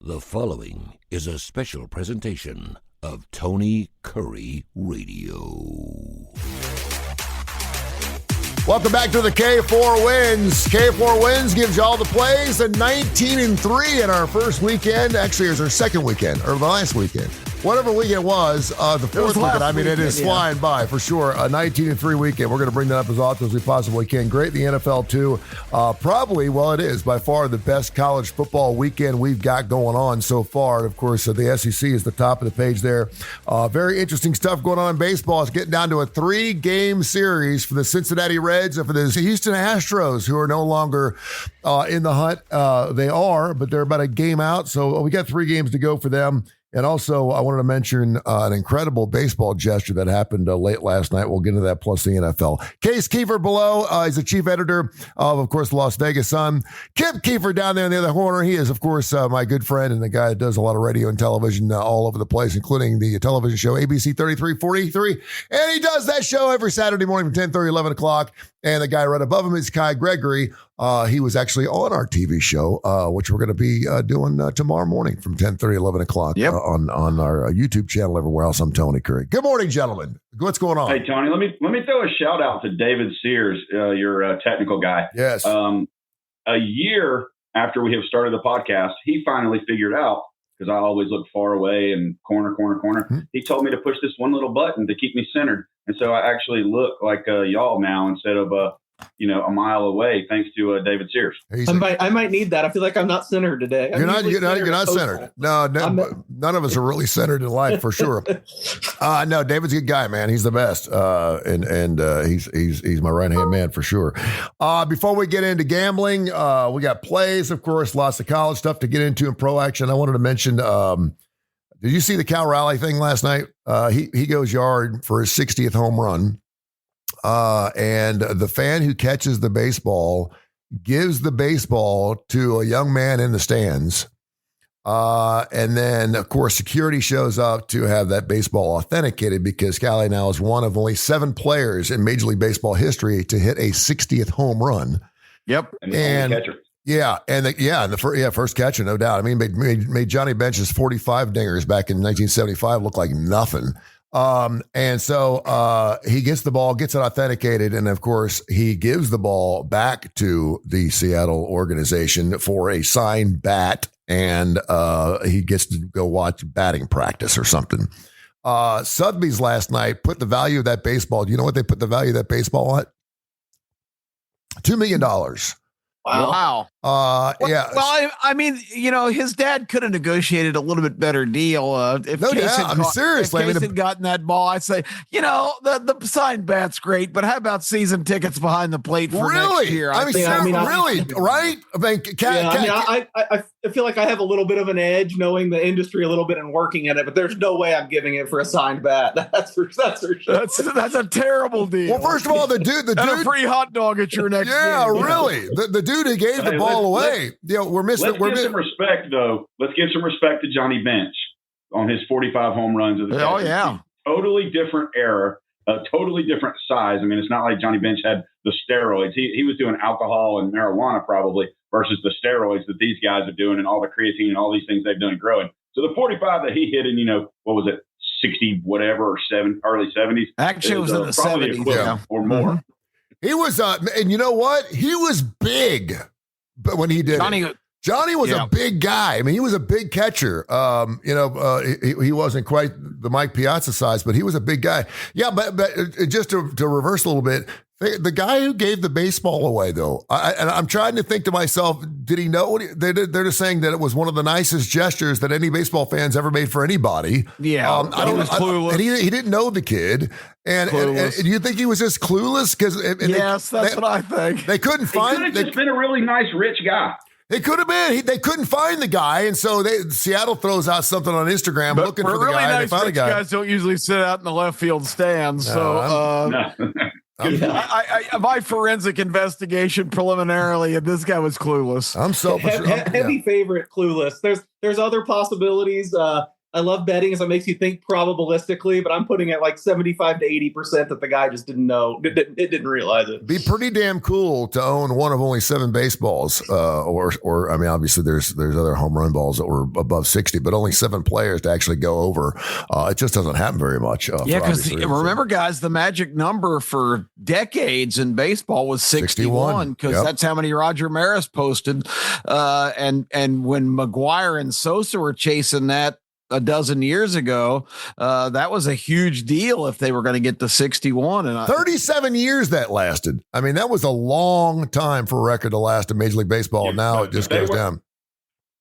The following is a special presentation of Tony Kurre Radio. Welcome back to the K4Wins. K4Wins gives you all the plays, and 19-3 in our first weekend. Actually, it was our second weekend, or the last weekend. Whatever weekend was, the fourth weekend. I mean, it is flying by for sure. A 19-3 weekend. We're going to bring that up as often as we possibly can. Great in the NFL, too. Probably, well, it is by far the best college football weekend we've got going on so far. And of course, the SEC is the top of the page there. Very interesting stuff going on in baseball. It's getting down to a 3-game series for the Cincinnati Reds and for the Houston Astros, who are no longer in the hunt. They are, but they're about a game out. So we got 3 games to go for them. And also, I wanted to mention an incredible baseball gesture that happened late last night. We'll get into that, plus the NFL. Kip Keefer below. He's the chief editor of course, the Las Vegas Sun. Kip Keefer down there in the other corner. He is, of course, my good friend and the guy that does a lot of radio and television all over the place, including the television show ABC 3343. And he does that show every Saturday morning from 10:30, 11 o'clock. And the guy right above him is Gregory. He was actually on our TV show, which we're going to be doing tomorrow morning from 10:30, 11 o'clock on our YouTube channel, everywhere else. I'm Tony Kurre. Good morning, gentlemen. What's going on? Hey, Tony, let me throw a shout out to David Sears, your technical guy. Yes. A year after we have started the podcast, he finally figured out, because I always look far away and corner. Mm-hmm. He told me to push this one little button to keep me centered. And so I actually look like y'all now instead of a mile away, thanks to David Sears. I might need that. I feel like I'm not centered today. You're not centered. No, none of us are really centered in life for sure. No, David's a good guy, man. He's the best, and he's my right hand man for sure. Before we get into gambling, we got plays, of course, lots of college stuff to get into in pro action. I wanted to mention. Did you see the Cal Raleigh thing last night? He goes yard for his 60th home run. And the fan who catches the baseball gives the baseball to a young man in the stands. And then, of course, security shows up to have that baseball authenticated, because Cali now is one of only 7 players in Major League Baseball history to hit a 60th home run. Yep. And catcher. Yeah, first catcher, no doubt. I mean, made Johnny Bench's 45 dingers back in 1975 look like nothing. And so he gets the ball, gets it authenticated, and of course he gives the ball back to the Seattle organization for a signed bat, and he gets to go watch batting practice or something. Sotheby's last night put the value of that baseball. Do you know what they put the value of that baseball at? $2 million. Wow. Yeah. Well, I mean, his dad could have negotiated a little bit better deal. If no doubt. Seriously. If Case had gotten that ball, I'd say, the signed bat's great, but how about season tickets behind the plate for next year? Really? Right? I feel like I have a little bit of an edge knowing the industry a little bit and working in it, but there's no way I'm giving it for a signed bat. That's for sure. That's a terrible deal. Well, first of all, the dude, and a free hot dog at your next game. Really. The dude who gave the ball away. We're missing. Let's give some respect, though. Let's give some respect to Johnny Bench on his 45 home runs. Oh, yeah. Totally different era, a totally different size. I mean, it's not like Johnny Bench had the steroids. He was doing alcohol and marijuana probably versus the steroids that these guys are doing and all the creatine and all these things they've done growing. So the 45 that he hit in, what was it, 60 whatever or early 70s? Actually, it was in the 70s or more. Mm-hmm. He was, and you know what? He was big, but when he did Johnny was a big guy. I mean, he was a big catcher. He wasn't quite the Mike Piazza size, but he was a big guy. Yeah, but just to reverse a little bit, the guy who gave the baseball away, though, I'm trying to think to myself, did he know? They're just saying that it was one of the nicest gestures that any baseball fans ever made for anybody. Yeah, he was clueless. And he didn't know the kid. And do you think he was just clueless? Yes, that's what I think. They couldn't find. He could have just been a really nice rich guy. It could have been. They couldn't find the guy, and so Seattle throws out something on Instagram looking for the really guy. Nice and they found the guy. Guys don't usually sit out in the left field stands. My forensic investigation preliminarily, and this guy was clueless. I'm selfish. Heavy favorite, Clueless. There's other possibilities. I love betting as it makes you think probabilistically, but I'm putting it like 75 to 80% that the guy just didn't know. It didn't realize it. Be pretty damn cool to own one of only 7 baseballs, or I mean, obviously there's other home run balls that were above 60, but only 7 players to actually go over. It just doesn't happen very much. Yeah, because remember, guys, the magic number for decades in baseball was 61, because that's how many Roger Maris posted. And when McGuire and Sosa were chasing that a dozen years ago, that was a huge deal if they were going to get to 61. And 37 years that lasted. I mean, that was a long time for a record to last in Major League Baseball. Now it just goes down.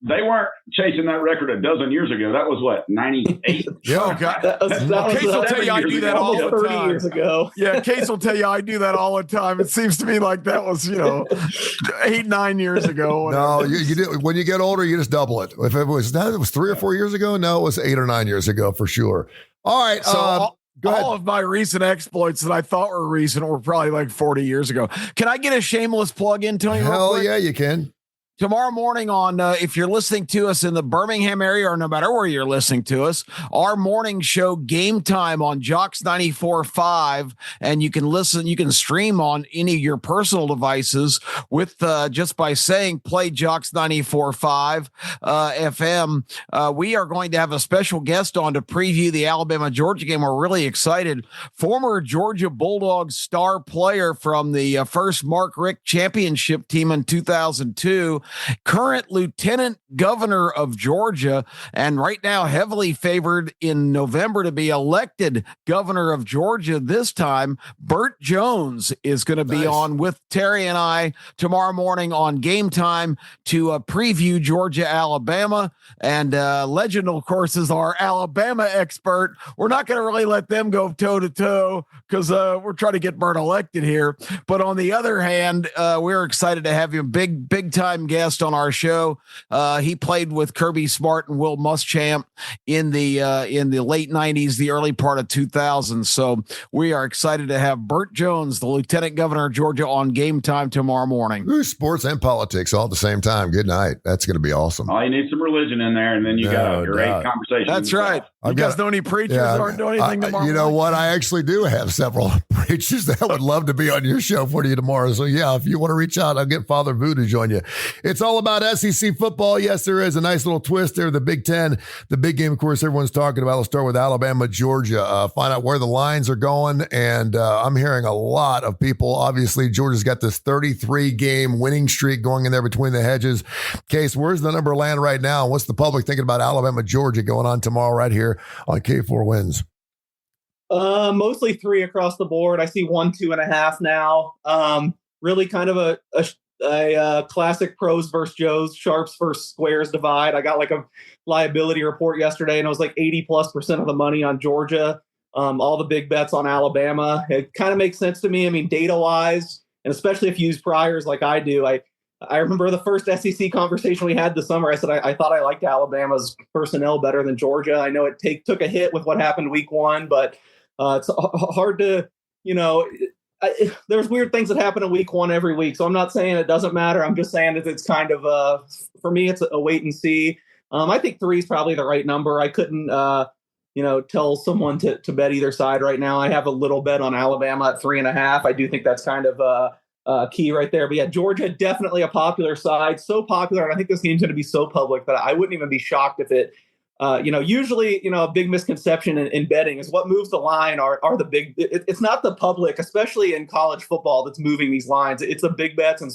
They weren't chasing that record a dozen years ago. That was what, 98? Yeah, Case will tell you I do that all the 30 time. Years ago. Yeah, Case will tell you I do that all the time. It seems to me like that was 8-9 years ago. No, you do. When you get older, you just double it. If it was 3 or 4 years ago, no, it was 8 or 9 years ago for sure. All right, so go ahead. All of my recent exploits that I thought were recent were probably like 40 years ago. Can I get a shameless plug in, Tony? Hell yeah, you can. Tomorrow morning on, if you're listening to us in the Birmingham area or no matter where you're listening to us, our morning show Game Time on Jocks 94.5, and you can stream on any of your personal devices with just by saying play Jocks 94.5 FM. We are going to have a special guest on to preview the Alabama-Georgia game. We're really excited. Former Georgia Bulldogs star player from the first Mark Richt championship team in 2002, current lieutenant governor of Georgia, and right now heavily favored in November to be elected governor of Georgia this time. Burt Jones is going to be on with Terry and I tomorrow morning on Game Time to preview Georgia, Alabama. And Legend, of course, is our Alabama expert. We're not going to really let them go toe to toe because we're trying to get Burt elected here. But on the other hand, we're excited to have him, big time guest on our show. He played with Kirby Smart and Will Muschamp in the late 90s, the early part of 2000. So we are excited to have Burt Jones, the lieutenant governor of Georgia, on Game Time tomorrow morning. Ooh, sports and politics all at the same time. Good night. That's going to be awesome. Oh, you need some religion in there, and then you got a great conversation. That's right. You guys know any preachers aren't doing anything tomorrow? You know what? I actually do have several preachers that would love to be on your show for you tomorrow. So yeah, if you want to reach out, I'll get Father Vu to join you. It's all about SEC football. Yes, there is a nice little twist there. The Big Ten, the big game, of course, everyone's talking about. Let's start with Alabama, Georgia. Find out where the lines are going. And I'm hearing a lot of people. Obviously, Georgia's got this 33-game winning streak going in there between the hedges. Case, where's the number land right now? What's the public thinking about Alabama, Georgia going on tomorrow right here on K4Wins? Mostly 3 across the board. I see 1, 2.5 now. Really kind of a classic pros versus Joes, sharps versus squares divide. I got like a liability report yesterday, and it was like 80+% of the money on Georgia. All the big bets on Alabama. It kind of makes sense to me. I mean, data wise, and especially if you use priors like I do. I remember the first SEC conversation we had this summer. I said I thought I liked Alabama's personnel better than Georgia. I know it took a hit with what happened week 1, but it's hard to, there's weird things that happen in week 1 every week. So I'm not saying it doesn't matter. I'm just saying that it's kind of for me, it's a wait and see. I think 3 is probably the right number. I couldn't, tell someone to bet either side right now. I have a little bet on Alabama at 3.5. I do think that's kind of key right there. But yeah, Georgia, definitely a popular side. So popular. And I think this game's going to be so public that I wouldn't even be shocked if it, usually, a big misconception in betting is what moves the line are the big, it's not the public, especially in college football, that's moving these lines. It's the big bets and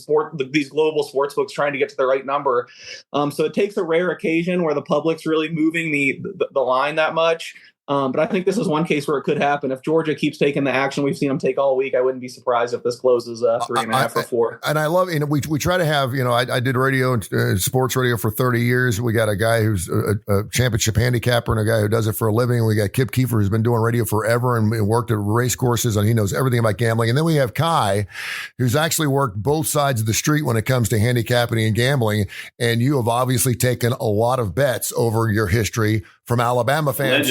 these global sports books trying to get to the right number. So it takes a rare occasion where the public's really moving the line that much. But I think this is one case where it could happen. If Georgia keeps taking the action we've seen them take all week, I wouldn't be surprised if this closes 3.5 or 4. And I love, we try to have, I did radio and sports radio for 30 years. We got a guy who's a championship handicapper and a guy who does it for a living. We got Kip Keefer, who's been doing radio forever and worked at race courses, and he knows everything about gambling. And then we have Kai, who's actually worked both sides of the street when it comes to handicapping and gambling. And you have obviously taken a lot of bets over your history from Alabama fans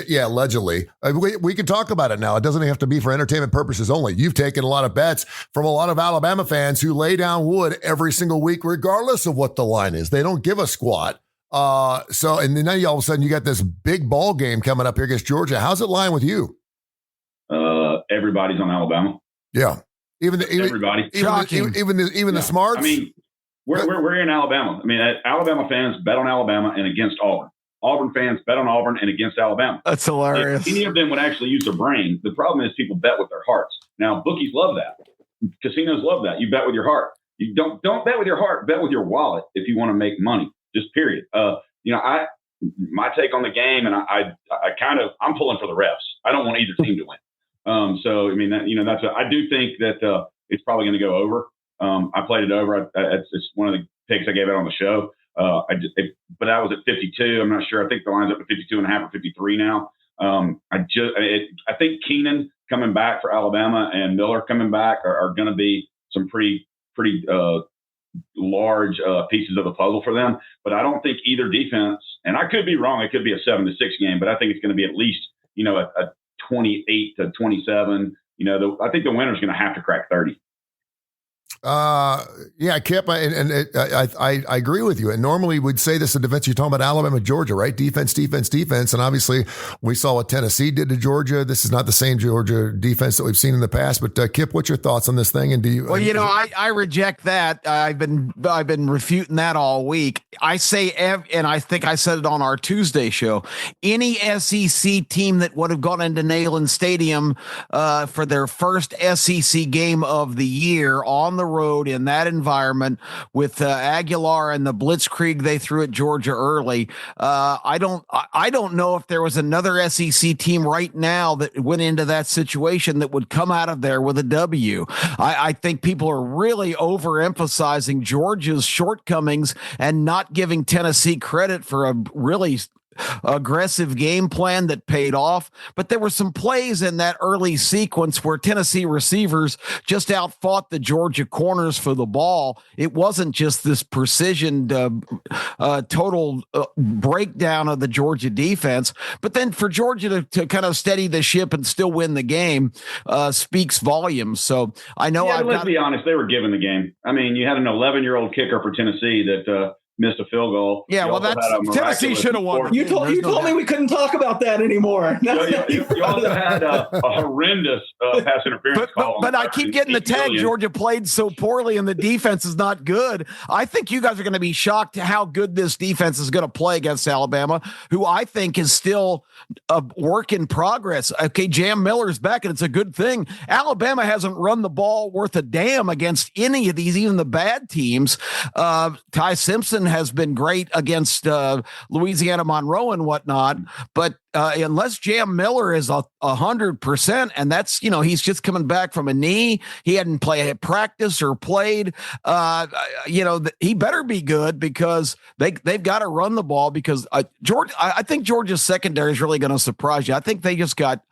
allegedly. We can talk about it now. It doesn't have to be for entertainment purposes only. You've taken a lot of bets from a lot of Alabama fans who lay down wood every single week, regardless of what the line is. They don't give a squat And then now all of a sudden you got this big ball game coming up here against Georgia. How's it lying with you? Everybody's on Alabama. Yeah. Everybody. Even the smarts. I mean, we're in Alabama. I mean, Alabama fans bet on Alabama and against Auburn. Auburn fans bet on Auburn and against Alabama. That's hilarious. If any of them would actually use their brain. The problem is people bet with their hearts. Now, bookies love that. Casinos love that. You bet with your heart. You don't bet with your heart. Bet with your wallet if you want to make money. Just period. My take on the game, and I'm pulling for the refs. I don't want either team to win. So I mean, I do think that it's probably going to go over. I played it over. It's one of the picks I gave out on the show. But that was at 52. I'm not sure. I think the line's up to 52.5 or 53 now. I think Keenan coming back for Alabama and Miller coming back are going to be some pretty large pieces of the puzzle for them. But I don't think either defense, and I could be wrong, it could be a 7-6 game, but I think it's going to be at least, a 28 to 27. I think the winner's going to have to crack 30. Yeah, Kip, I agree with you. And normally we'd say this in defense. You're talking about Alabama, Georgia, right? Defense. And obviously we saw what Tennessee did to Georgia. This is not the same Georgia defense that we've seen in the past. But Kip, what's your thoughts on this thing? And do you? Well, I reject that. I've been refuting that all week. I say, and I think I said it on our Tuesday show. Any SEC team that would have gone into Neyland Stadium for their first SEC game of the year on the road in that environment with Aguilar and the blitzkrieg they threw at Georgia early. I don't know if there was another SEC team right now that went into that situation that would come out of there with a W. I think people are really overemphasizing Georgia's shortcomings and not giving Tennessee credit for a really aggressive game plan that paid off. But there were some plays in that early sequence where Tennessee receivers just outfought the Georgia corners for the ball. It wasn't just this precision total breakdown of the Georgia defense. But then for Georgia to kind of steady the ship and still win the game speaks volumes. So I know let's be honest, they were given the game. I mean, you had an 11-year-old kicker for Tennessee that missed a field goal. Yeah, well, that's Tennessee should have won. You told me we couldn't talk about that anymore. You also had a horrendous pass interference call. But I keep getting the tag. Georgia played so poorly and the defense is not good. I think you guys are going to be shocked how good this defense is going to play against Alabama, who I think is still a work in progress. Okay, Jam Miller's back, and it's a good thing. Alabama hasn't run the ball worth a damn against any of these, even the bad teams. Ty Simpson has been great against Louisiana Monroe and whatnot, but unless Jam Miller is 100%, and that's, he's just coming back from a knee, he hadn't practiced or played, he better be good because they've got to run the ball because I think Georgia's secondary is really going to surprise you. I think they just got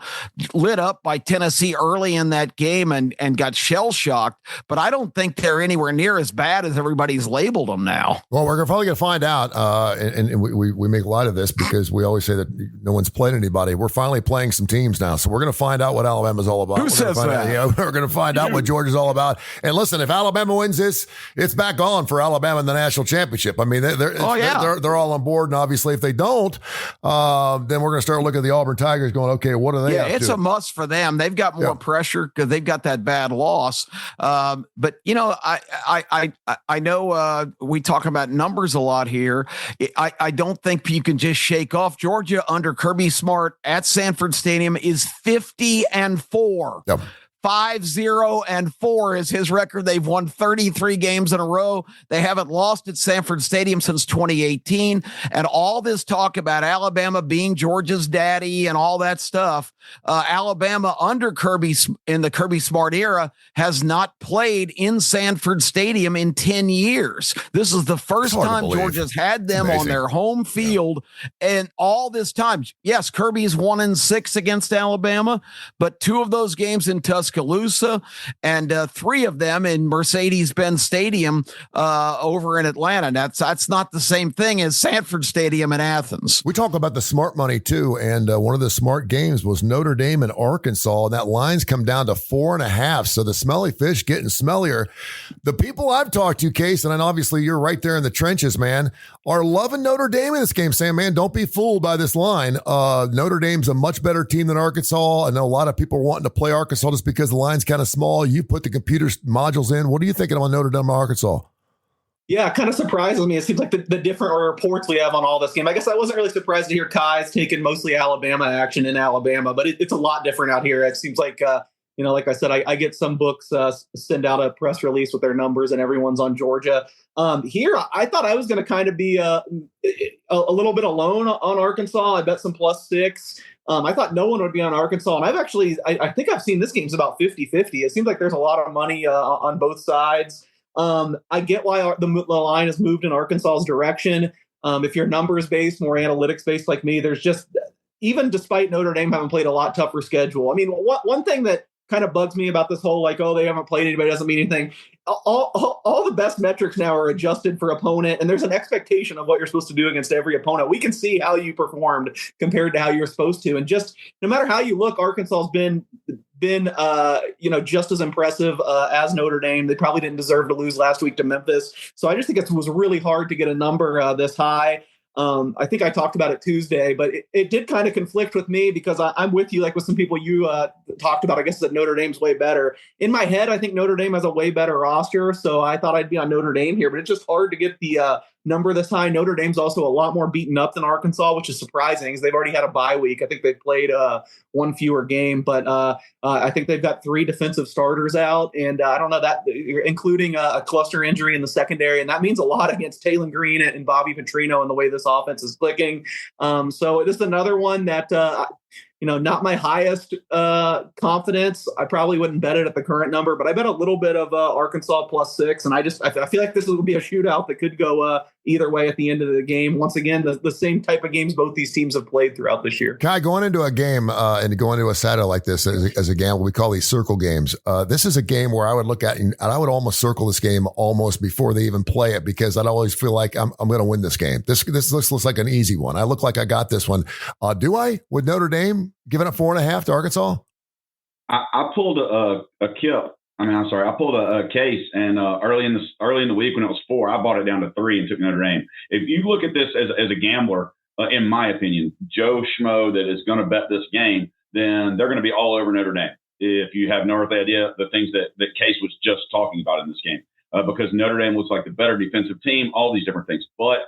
lit up by Tennessee early in that game and got shell shocked, but I don't think they're anywhere near as bad as everybody's labeled them now. Well, we're probably going to find out, and we make light of this because we always say that no one's played anybody. We're finally playing some teams now, so we're going to find out what Alabama's all about. Who says that? We're going to find out what Georgia's all about. And listen, if Alabama wins this, it's back on for Alabama in the national championship. I mean, they're all on board, and obviously, if they don't, then we're going to start looking at the Auburn Tigers, going, okay, what are they? Yeah, it's a must for them. They've got more pressure because they've got that bad loss. But I know we talk about numbers a lot here. I don't think you can just shake off Georgia under Kirby Smart at Sanford Stadium is 50-4. Yep. 5-0-4 is his record. They've won 33 games in a row. They haven't lost at Sanford Stadium since 2018. And all this talk about Alabama being Georgia's daddy and all that stuff, Alabama under Kirby in the Kirby Smart era has not played in Sanford Stadium in 10 years. This is the first time Georgia's had them on their home field. And all this time, yes, Kirby's 1-6 against Alabama, but 2 of those games in Tuskegee Tuscaloosa, and 3 of them in Mercedes-Benz Stadium over in Atlanta. That's not the same thing as Sanford Stadium in Athens. We talk about the smart money too, and one of the smart games was Notre Dame and Arkansas, and that line's come down to 4.5. So the smelly fish getting smellier. The people I've talked to, Case, and obviously you're right there in the trenches, man, are loving Notre Dame in this game, saying, man, don't be fooled by this line. Notre Dame's a much better team than Arkansas. I know a lot of people are wanting to play Arkansas just because the line's kind of small. You put the computer modules in. What are you thinking on Notre Dame and Arkansas? Yeah, it kind of surprises me. It seems like the different reports we have on all this game. I guess I wasn't really surprised to hear Kai's taking mostly Alabama action in Alabama, but it's a lot different out here. It seems like, like I said, I get some books send out a press release with their numbers and everyone's on Georgia. Here, I thought I was going to kind of be a little bit alone on Arkansas. I bet some +6. I thought no one would be on Arkansas. And I think I've seen this game's about 50-50. It seems like there's a lot of money on both sides. I get why the line has moved in Arkansas's direction. If you're numbers based, more analytics based like me, there's just, even despite Notre Dame having played a lot tougher schedule. I mean, one thing that kind of bugs me about this whole, like, oh, they haven't played anybody doesn't mean anything. All the best metrics now are adjusted for opponent, and there's an expectation of what you're supposed to do against every opponent. We can see how you performed compared to how you're supposed to. And just no matter how you look, Arkansas has been just as impressive as Notre Dame. They probably didn't deserve to lose last week to Memphis. So I just think it was really hard to get a number this high. I think I talked about it Tuesday, but it did kind of conflict with me because I'm with you, like with some people you talked about, I guess, that Notre Dame's way better. In my head, I think Notre Dame has a way better roster, so I thought I'd be on Notre Dame here, but it's just hard to get the number this high. Notre Dame's also a lot more beaten up than Arkansas, which is surprising because they've already had a bye week. I think they've played one fewer game, but I think they've got 3 defensive starters out, and I don't know, that including a cluster injury in the secondary, and that means a lot against Taylor Green and Bobby Petrino and the way this offense is clicking. So this is another one that not my highest confidence. I probably wouldn't bet it at the current number, but I bet a little bit of Arkansas +6. And I feel like this will be a shootout that could go either way at the end of the game. Once again, the same type of games both these teams have played throughout this year. Kai, going into a game and going into a Saturday like this as a gamble, we call these circle games. This is a game where I would look at and I would almost circle this game almost before they even play it, because I'd always feel like I'm going to win this game. This looks like an easy one. I look like I got this one. Do I, with Notre Dame giving up 4.5 to Arkansas? I pulled a case, and early in the week when it was 4, I bought it down to 3 and took Notre Dame. If you look at this as a gambler, in my opinion, Joe Schmo that is going to bet this game, then they're going to be all over Notre Dame. If you have no earthly idea the things that Case was just talking about in this game, because Notre Dame looks like the better defensive team, all these different things. But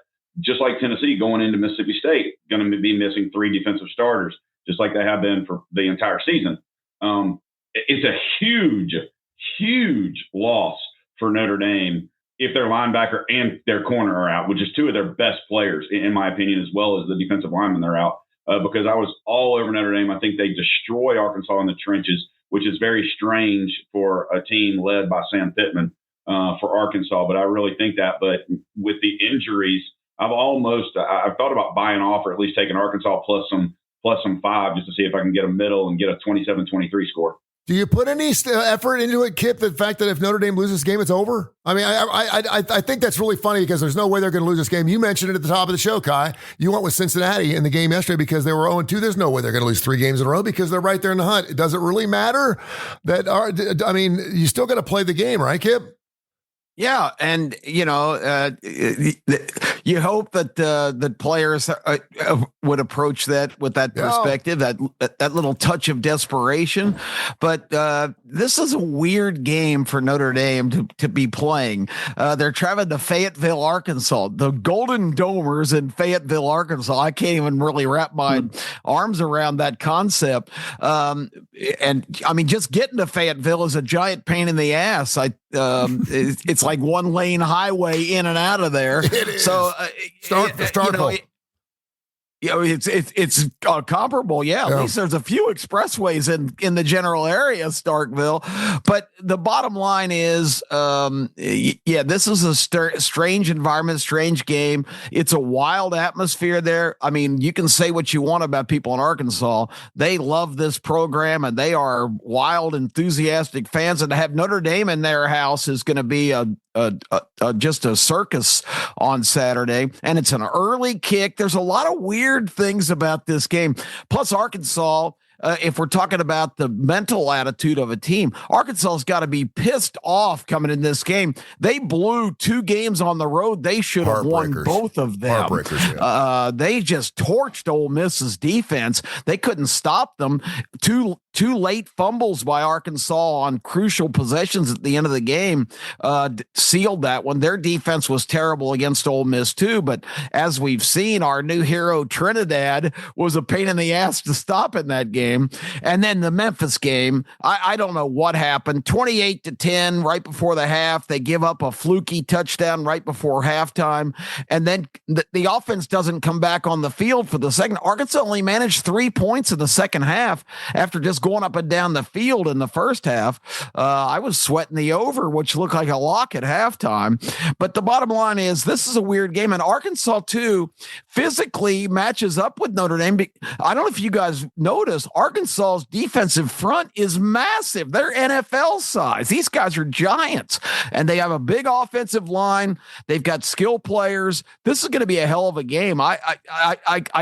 just like Tennessee going into Mississippi State, going to be missing 3 defensive starters, just like they have been for the entire season. It's a huge loss for Notre Dame if their linebacker and their corner are out, which is 2 of their best players, in my opinion, as well as the defensive linemen they're out. Because I was all over Notre Dame. I think they destroy Arkansas in the trenches, which is very strange for a team led by Sam Pittman for Arkansas. But I really think that. But with the injuries, I've thought about buying off or at least taking Arkansas plus some 5 just to see if I can get a middle and get a 27-23 score. Do you put any effort into it, Kip, the fact that if Notre Dame loses this game, it's over? I mean, I think that's really funny because there's no way they're going to lose this game. You mentioned it at the top of the show, Kai. You went with Cincinnati in the game yesterday because they were 0-2. There's no way they're going to lose 3 games in a row because they're right there in the hunt. Does it really matter? You still got to play the game, right, Kip? Yeah, and you hope that that players would approach that with that perspective, that little touch of desperation. But this is a weird game for Notre Dame to be playing. They're traveling to Fayetteville, Arkansas. The Golden Domers in Fayetteville, Arkansas. I can't even really wrap my arms around that concept. And I mean, just getting to Fayetteville is a giant pain in the ass. It's like 1-lane highway in and out of there. It is. So It's comparable. Yeah, at least there's a few expressways in the general area, Starkville. But the bottom line is, this is a strange environment, strange game. It's a wild atmosphere there. I mean, you can say what you want about people in Arkansas. They love this program, and they are wild, enthusiastic fans. And to have Notre Dame in their house is going to be just a circus on Saturday, and it's an early kick. There's a lot of weird things about this game. Plus, Arkansas, if we're talking about the mental attitude of a team, Arkansas's got to be pissed off coming in this game. They blew 2 games on the road. They should have won both of them. They just torched Ole Miss's defense. They couldn't stop them. Two late fumbles by Arkansas on crucial possessions at the end of the game sealed that one. Their defense was terrible against Ole Miss too, but as we've seen, our new hero Trinidad was a pain in the ass to stop in that game. And then the Memphis game, I don't know what happened. 28-10 right before the half. They give up a fluky touchdown right before halftime, and then the offense doesn't come back on the field for the second. Arkansas only managed 3 points in the second half after just going up and down the field in the first half. I was sweating the over, which looked like a lock at halftime. But the bottom line is this is a weird game, and Arkansas too physically matches up with Notre Dame. I don't know if you guys noticed, Arkansas's defensive front is massive. They're NFL size. These guys are giants, and they have a big offensive line. They've got skill players. This is going to be a hell of a game. I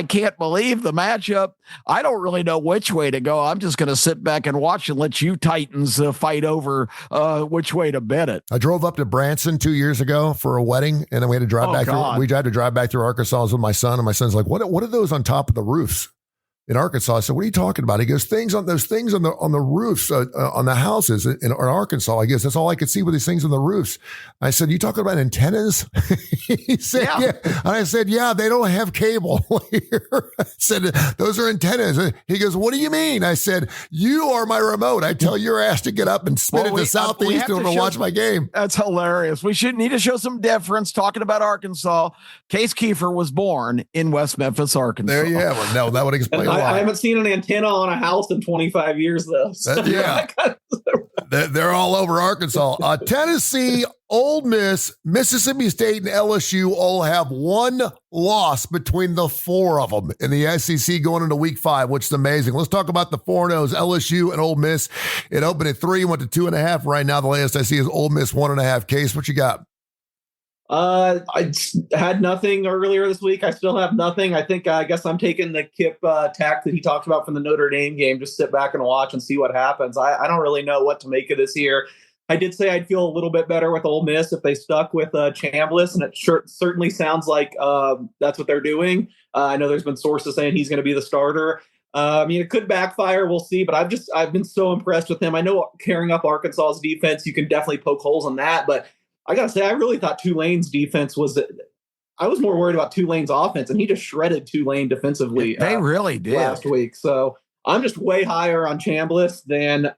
can't believe the matchup. I don't really know which way to go. I'm just going to sit back and watch and let you Titans fight over which way to bet it. I drove up to Branson 2 years ago for a wedding, and then we had to drive back through. We had to drive back through Arkansas with my son, and my son's like, "What are those on top of the roofs in Arkansas?" I said, "What are you talking about?" He goes, those things on the roofs on the houses in Arkansas. I guess that's all I could see with these things on the roofs. I said, "You talking about antennas?" He said, yeah. And I said, "Yeah, they don't have cable here." I said, "Those are antennas." He goes, "What do you mean?" I said, "You are my remote. I tell your ass to get up and spin it to Southeast in order to watch my game." That's hilarious. We should need to show some deference talking about Arkansas. Kip Keefer was born in West Memphis, Arkansas. There you have it. No, that would explain I haven't seen an antenna on a house in 25 years, though. So. They're all over Arkansas. Tennessee, Ole Miss, Mississippi State, and LSU all have one loss between the 4 of them in the SEC going into Week 5, which is amazing. Let's talk about the 4-0s, LSU and Ole Miss. It opened at 3, went to 2.5. Right now, the latest I see is Ole Miss 1.5. Case, what you got? I had nothing earlier this week. I still have nothing. I guess I'm taking the Kip tack that he talked about from the Notre Dame game. Just sit back and watch and see what happens. I don't really know what to make of this year. I did say I'd feel a little bit better with Ole Miss if they stuck with Chambliss, and it certainly sounds like that's what they're doing. I know there's been sources saying he's going to be the starter. It could backfire. We'll see. But I've been so impressed with him. I know carrying up Arkansas's defense, you can definitely poke holes in that, but I got to say, I really thought Tulane's defense I was more worried about Tulane's offense, and he just shredded Tulane defensively. They really did last week. So I'm just way higher on Chambliss than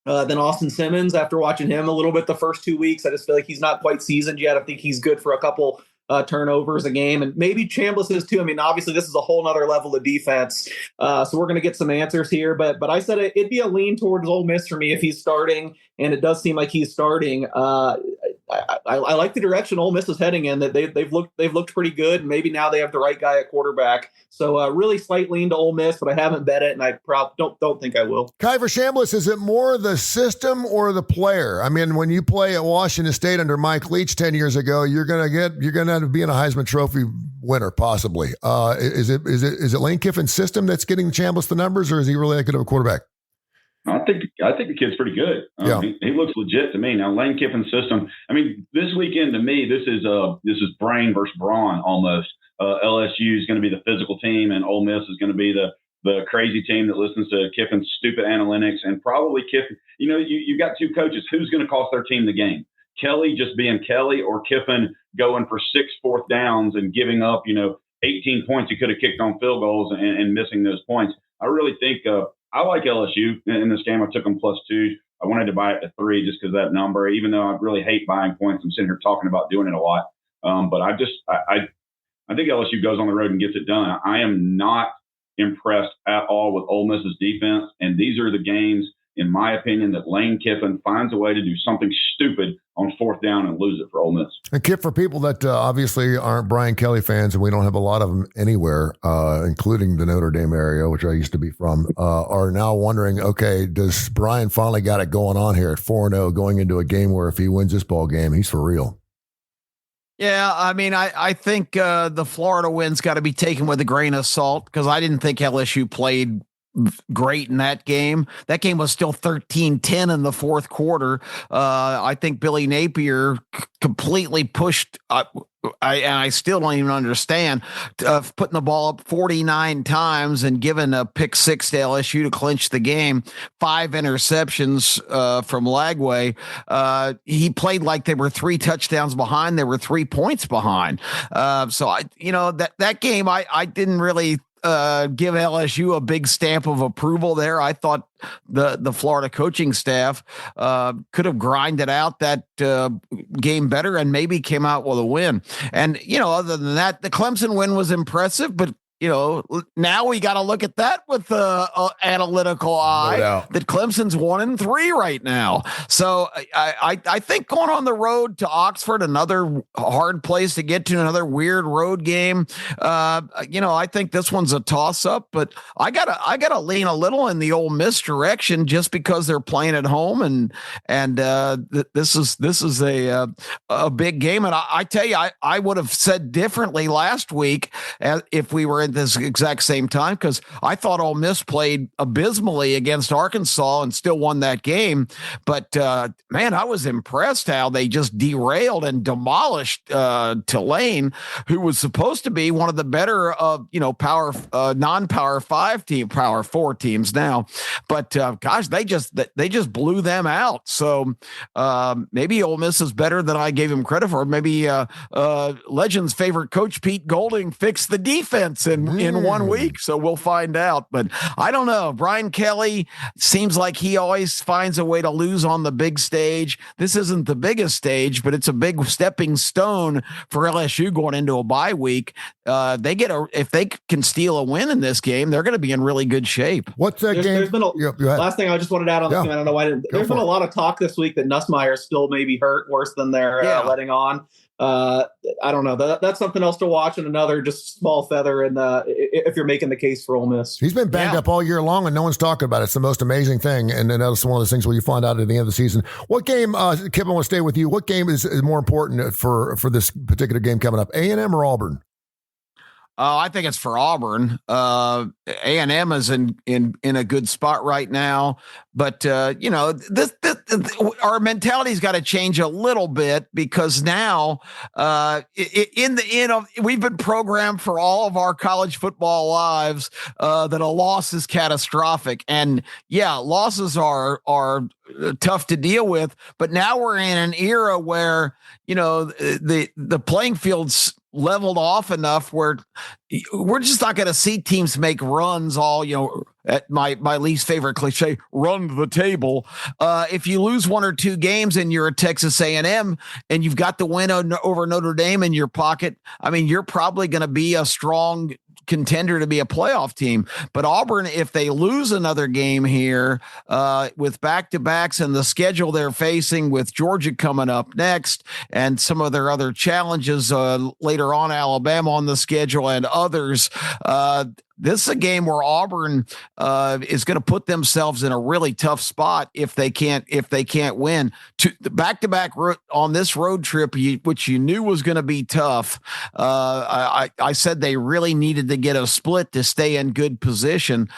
Austin Simmons after watching him a little bit the first 2 weeks. I just feel like he's not quite seasoned yet. I think he's good for a couple turnovers a game, and maybe Chambliss is too. Obviously this is a whole nother level of defense. So we're going to get some answers here, but I said it'd be a lean towards Ole Miss for me if he's starting, and it does seem like he's starting. I like the direction Ole Miss is heading in. That they've looked pretty good. Maybe now they have the right guy at quarterback. So really slight lean to Ole Miss, but I haven't bet it, and I don't think I will. Kai, for Chambliss, is it more the system or the player? When you play at Washington State under Mike Leach 10 years ago, you're gonna be in a Heisman Trophy winner possibly. Is it Lane Kiffin's system that's getting Chambliss the numbers, or is he really that good of a quarterback? I think the kid's pretty good. He looks legit to me. Now, Lane Kiffin's system. This weekend to me, this is brain versus brawn almost. LSU is going to be the physical team, and Ole Miss is going to be the crazy team that listens to Kiffin's stupid analytics. And probably Kiffin. You've got 2 coaches. Who's going to cost their team the game? Kelly just being Kelly, or Kiffin going for 6 fourth downs and giving up 18 points he could have kicked on field goals and missing those points. I really think. I like LSU in this game. I took them +2. I wanted to buy it to 3 just because of that number, even though I really hate buying points. I'm sitting here talking about doing it a lot. But I think LSU goes on the road and gets it done. I am not impressed at all with Ole Miss's defense, and these are the games, in my opinion, that Lane Kiffin finds a way to do something stupid on fourth down and lose it for Ole Miss. And Kip, for people that obviously aren't Brian Kelly fans, and we don't have a lot of them anywhere, including the Notre Dame area, which I used to be from, are now wondering, okay, does Brian finally got it going on here at 4-0 going into a game where if he wins this ball game, he's for real? Yeah, I mean, I think the Florida win's got to be taken with a grain of salt because I didn't think LSU played great in that game. That game was still 13-10 in the fourth quarter. I think Billy Napier completely pushed I still don't even understand putting the ball up 49 times and giving a pick six to LSU to clinch the game, 5 interceptions from Lagway. He played like they were 3 touchdowns behind. They were 3 points behind. So that game, I didn't really give LSU a big stamp of approval there. I thought the Florida coaching staff could have grinded out that game better and maybe came out with a win. And, other than that, the Clemson win was impressive, but now we got to look at that with the analytical eye that Clemson's 1-3 right now. So I think going on the road to Oxford, another hard place to get to, another weird road game. I think this one's a toss up, but I gotta lean a little in the Ole Miss direction just because they're playing at home and this is a big game. And I tell you, I would have said differently last week if we were in this exact same time, because I thought Ole Miss played abysmally against Arkansas and still won that game. But man, I was impressed how they just derailed and demolished Tulane, who was supposed to be one of the better power non-power 5 team, power 4 teams now. But gosh, they just blew them out. So maybe Ole Miss is better than I gave him credit for. Maybe Legend's favorite coach Pete Golding fixed the defense in 1 week, so we'll find out. But I don't know. Brian Kelly seems like he always finds a way to lose on the big stage. This isn't the biggest stage, but it's a big stepping stone for LSU going into a bye week. If they can steal a win in this game, they're going to be in really good shape. What's that game? There's been last thing I just wanted to add on this game. I don't know why. There's been a lot of talk this week that Nussmeier still maybe hurt worse than they're letting on. I don't know. That's something else to watch, and another just small feather. And if you're making the case for Ole Miss, he's been banged up all year long, and no one's talking about it. It's the most amazing thing, and that's one of those things where you find out at the end of the season. What game, Kip? I want to stay with you. What game is more important for this particular game coming up? A&M or Auburn? I think it's for Auburn. A&M is in a good spot right now, but this our mentality's got to change a little bit because now we've been programmed for all of our college football lives that a loss is catastrophic, and losses are tough to deal with. But now we're in an era where the playing field's leveled off enough where we're just not going to see teams make runs all, at my least favorite cliche, run to the table. If you lose 1 or 2 games and you're at Texas A&M and you've got the win over Notre Dame in your pocket, I mean, you're probably going to be a strong contender to be a playoff team. But Auburn, if they lose another game here with back-to-backs and the schedule they're facing with Georgia coming up next and some of their other challenges later on, Alabama on the schedule and others, this is a game where Auburn is going to put themselves in a really tough spot if they can't win. The back-to-back on this road trip, which you knew was going to be tough. I said they really needed to get a split to stay in good position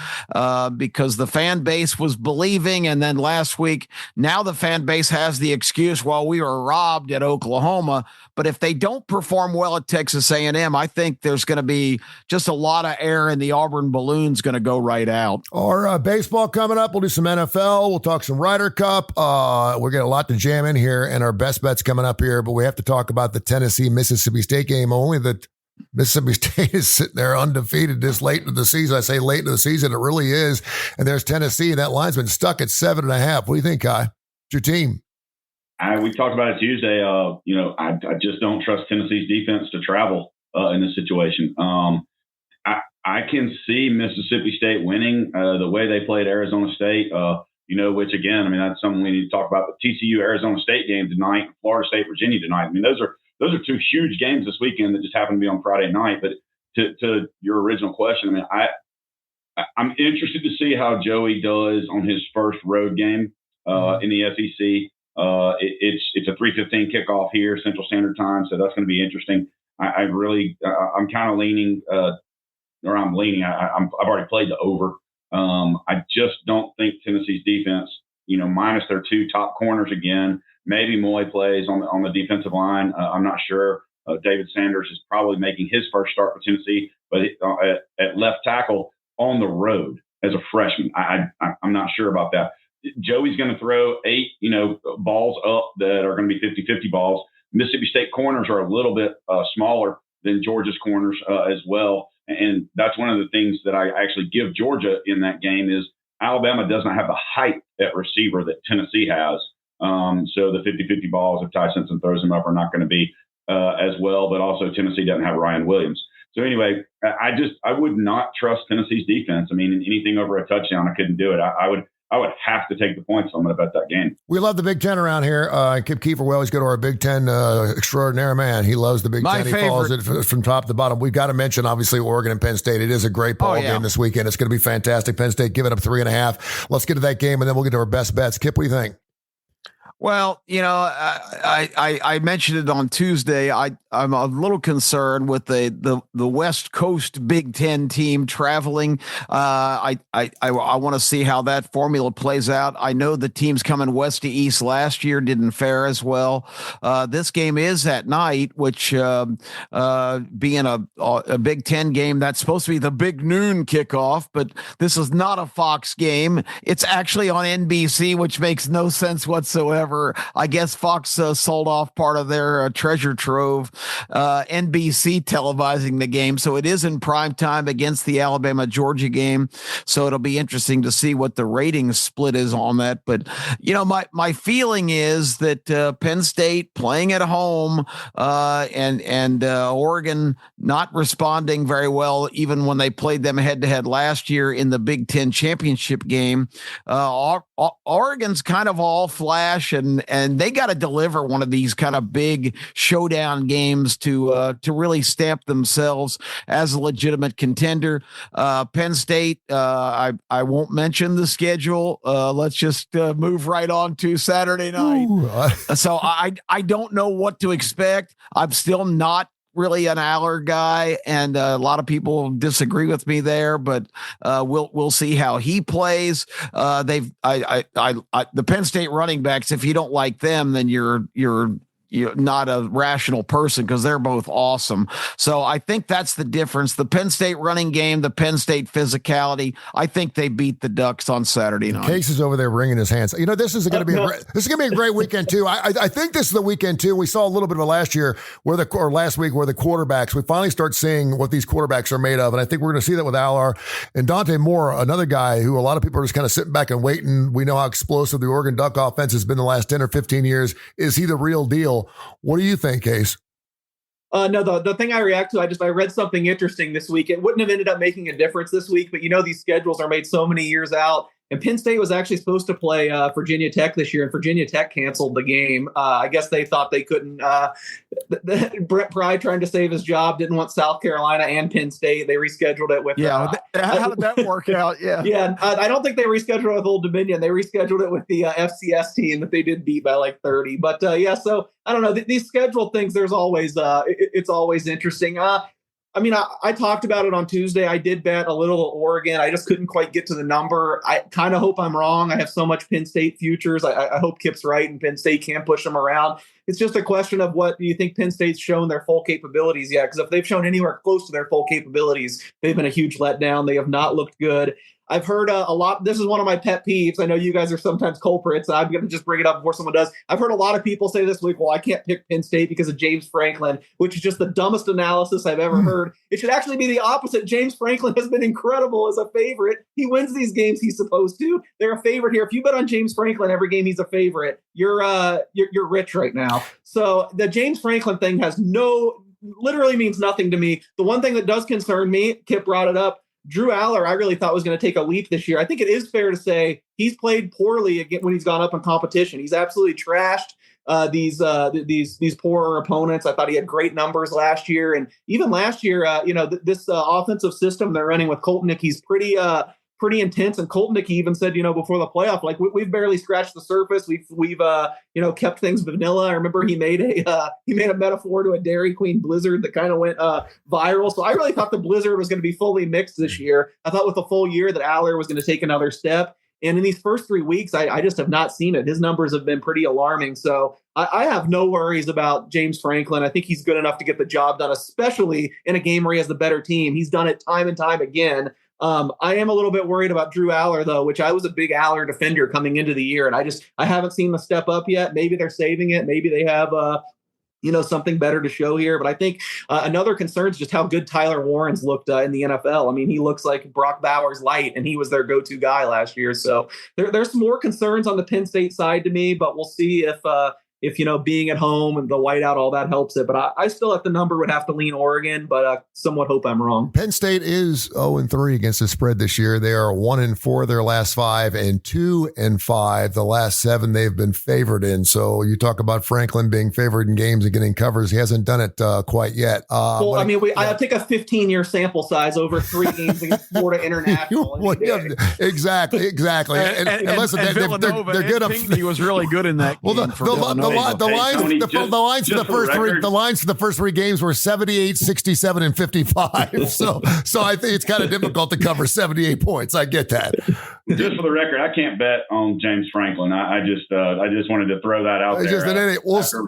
because the fan base was believing, and then last week, now the fan base has the excuse, well, we were robbed at Oklahoma. But if they don't perform well at Texas A&M, I think there's going to be just a lot of air in the Auburn balloon's going to go right out. Our baseball coming up. We'll do some NFL. We'll talk some Ryder Cup. We're getting a lot to jam in here, and our best bets coming up here. But we have to talk about the Tennessee-Mississippi State game. Only the Mississippi State is sitting there undefeated this late into the season. I say late into the season. It really is. And there's Tennessee, and that line's been stuck at 7.5. What do you think, Kai? It's your team. We talked about it Tuesday. I just don't trust Tennessee's defense to travel. in this situation. I can see Mississippi State winning the way they played Arizona State. Which again, I mean, that's something we need to talk about. The TCU Arizona State game tonight, Florida State Virginia tonight. I mean, those are two huge games this weekend that just happen to be on Friday night. But to your original question, I mean, I'm interested to see how Joey does on his first road game in the SEC. It's a 3:15 kickoff here, Central Standard Time, so that's going to be interesting. I'm kind of leaning, I've already played the over. I just don't think Tennessee's defense, minus their two top corners again. Maybe Moy plays on the defensive line. I'm not sure. David Sanders is probably making his first start for Tennessee, but at left tackle on the road as a freshman, I'm not sure about that. Joey's going to throw 8, balls up that are going to be 50-50 balls. Mississippi State corners are a little bit smaller than Georgia's corners as well. And that's one of the things that I actually give Georgia in that game is Alabama doesn't have the height at receiver that Tennessee has. So the 50-50 balls, if Ty Simpson throws them up, are not going to be as well. But also Tennessee doesn't have Ryan Williams. So anyway, I would not trust Tennessee's defense. I mean, anything over a touchdown, I couldn't do it. I would have to take the points. So I'm going to bet that game. We love the Big Ten around here. Kip Keefer, we always go to our Big Ten extraordinaire man. He loves the Big Ten. He follows it from top to bottom. We've got to mention, obviously, Oregon and Penn State. It is a great ball game this weekend. It's going to be fantastic. Penn State giving up 3.5. Let's get to that game, and then we'll get to our best bets. Kip, what do you think? Well, I mentioned it on Tuesday. I'm a little concerned with the West Coast Big Ten team traveling. I want to see how that formula plays out. I know the teams coming west to east last year didn't fare as well. This game is at night, which being a Big Ten game, that's supposed to be the big noon kickoff, but this is not a Fox game. It's actually on NBC, which makes no sense whatsoever. I guess Fox sold off part of their treasure trove, NBC televising the game. So it is in prime time against the Alabama-Georgia game. So it'll be interesting to see what the ratings split is on that. But, my feeling is that Penn State playing at home and Oregon not responding very well, even when they played them head-to-head last year in the Big Ten championship game. Oregon's kind of all flash and they got to deliver one of these kind of big showdown games to really stamp themselves as a legitimate contender. Penn State, I won't mention the schedule. Let's just move right on to Saturday night. So I don't know what to expect. I'm still not really an Aller guy, and a lot of people disagree with me there, but we'll see how he plays. The Penn State running backs, if you don't like them, then you're not a rational person because they're both awesome. So I think that's the difference. The Penn State running game, the Penn State physicality. I think they beat the Ducks on Saturday night. Case is over there wringing his hands. This is going to be a great weekend too. I think this is the weekend too. We saw a little bit of it last year last week where the quarterbacks, we finally start seeing what these quarterbacks are made of. And I think we're going to see that with Aller and Dante Moore, another guy who a lot of people are just kind of sitting back and waiting. We know how explosive the Oregon Duck offense has been the last 10 or 15 years. Is he the real deal? What do you think, Case? No, the thing I react to, I read something interesting this week. It wouldn't have ended up making a difference this week, but these schedules are made so many years out. And Penn State was actually supposed to play Virginia Tech this year, and Virginia Tech canceled the game. I guess they thought they couldn't. Brett Pry, trying to save his job, didn't want South Carolina and Penn State. They rescheduled it with. How did that work out? Yeah. Yeah. I don't think they rescheduled it with Old Dominion. They rescheduled it with the FCS team that they did beat by like 30. But so I don't know. These schedule things, there's always it's always interesting. I talked about it on Tuesday. I did bet a little Oregon. I just couldn't quite get to the number. I kind of hope I'm wrong. I have so much Penn State futures. I hope Kip's right and Penn State can't push them around. It's just a question of what do you think Penn State's shown their full capabilities yet? Because if they've shown anywhere close to their full capabilities, they've been a huge letdown. They have not looked good. I've heard a lot. This is one of my pet peeves. I know you guys are sometimes culprits. I'm going to just bring it up before someone does. I've heard a lot of people say this week, well, I can't pick Penn State because of James Franklin, which is just the dumbest analysis I've ever heard. It should actually be the opposite. James Franklin has been incredible as a favorite. He wins these games he's supposed to. They're a favorite here. If you bet on James Franklin every game he's a favorite, you're rich right now. So the James Franklin thing has no literally means nothing to me. The one thing that does concern me, Kip brought it up, Drew Aller, I really thought was going to take a leap this year. I think it is fair to say he's played poorly again when he's gone up in competition. He's absolutely trashed these poorer opponents. I thought he had great numbers last year, and even last year, this offensive system they're running with Koltnick, he's pretty intense. And Koltnick even said, before the playoff, like we've barely scratched the surface. We've kept things vanilla. I remember he made a metaphor to a Dairy Queen blizzard that kind of went viral. So I really thought the blizzard was going to be fully mixed this year. I thought with a full year that Aller was going to take another step. And in these first 3 weeks, I just have not seen it. His numbers have been pretty alarming. So I have no worries about James Franklin. I think he's good enough to get the job done, especially in a game where he has the better team. He's done it time and time again. I am a little bit worried about Drew Aller, though, which I was a big Aller defender coming into the year. And I haven't seen the step up yet. Maybe they're saving it. Maybe they have something better to show here. But I think another concern is just how good Tyler Warren's looked in the NFL. I mean, he looks like Brock Bowers light, and he was their go-to guy last year. So there's some more concerns on the Penn State side to me, but we'll see if being at home and the whiteout, all that helps it. But I still at the number would have to lean Oregon, but somewhat hope I'm wrong. Penn State is 0-3 against the spread this year. They are 1-4 their last 5 and 2-5 the last 7 they've been favored in. So you talk about Franklin being favored in games and getting covers. He hasn't done it quite yet. I take a 15-year sample size over 3 games against Florida International. Exactly. And listen, they're good up. He was really good in that game. The lines for the first 3 games were 78, 67, and 55. So I think it's kind of difficult to cover 78 points. I get that. Just for the record, I can't bet on James Franklin. I just wanted to throw that out there. After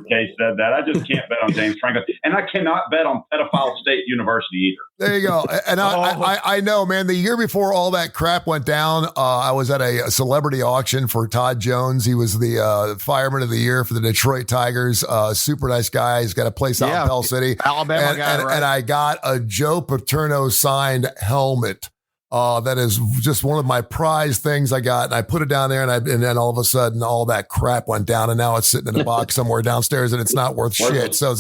Kay said that, I just can't bet on James Franklin, and I cannot bet on Pedophile State University either. There you go. And I know, man. The year before all that crap went down, I was at a celebrity auction for Todd Jones. He was the fireman of the year for the Detroit Tigers. Super nice guy. He's got a place out in Pell City, Alabama guy. Right? And I got a Joe Paterno signed helmet. That is just one of my prized things I got, and I put it down there, and then all of a sudden, all that crap went down, and now it's sitting in a box somewhere downstairs, and it's not worth shit. So,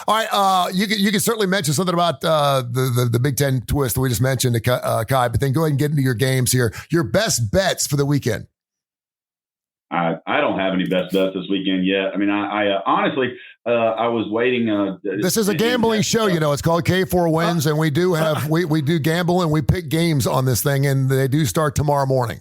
all right, you can certainly mention something about the Big Ten twist that we just mentioned to Kai, but then go ahead and get into your games here. Your best bets for the weekend. I don't have any best bets this weekend yet. I mean, I honestly, I was waiting. This is a gambling show, It's called K4Wins, and we do gamble and we pick games on this thing, and they do start tomorrow morning.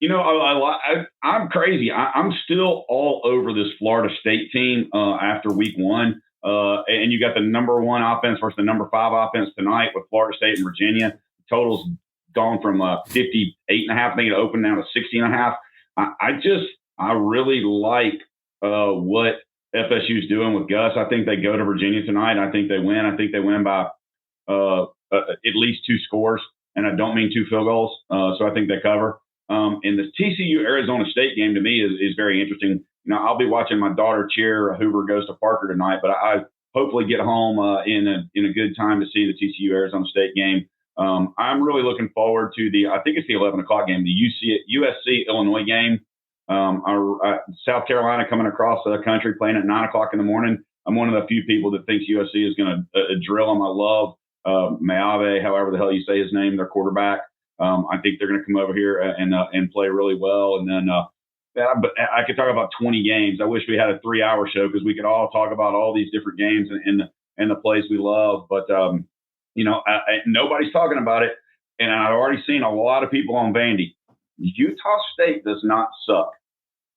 I'm crazy. I'm still all over this Florida State team after week 1, and you got the number 1 offense versus the number 5 offense tonight with Florida State and Virginia. The total's gone from 58.5, I think it opened down to 60.5. I really like what FSU's doing with Gus. I think they go to Virginia tonight. I think they win. I think they win by at least 2 scores, and I don't mean 2 field goals. So I think they cover. And the TCU-Arizona State game to me is very interesting. I'll be watching my daughter cheer Hoover goes to Parker tonight, but I hopefully get home in a good time to see the TCU-Arizona State game. I'm really looking forward to I think it's the 11 o'clock game, the USC-Illinois game. South Carolina coming across the country playing at 9 o'clock in the morning. I'm one of the few people that thinks USC is going to drill them. I love Mayave, however the hell you say his name, their quarterback. I think they're going to come over here and play really well. And then but I could talk about 20 games. I wish we had a 3-hour show because we could all talk about all these different games and the plays we love. But nobody's talking about it, and I've already seen a lot of people on Vandy. Utah State does not suck,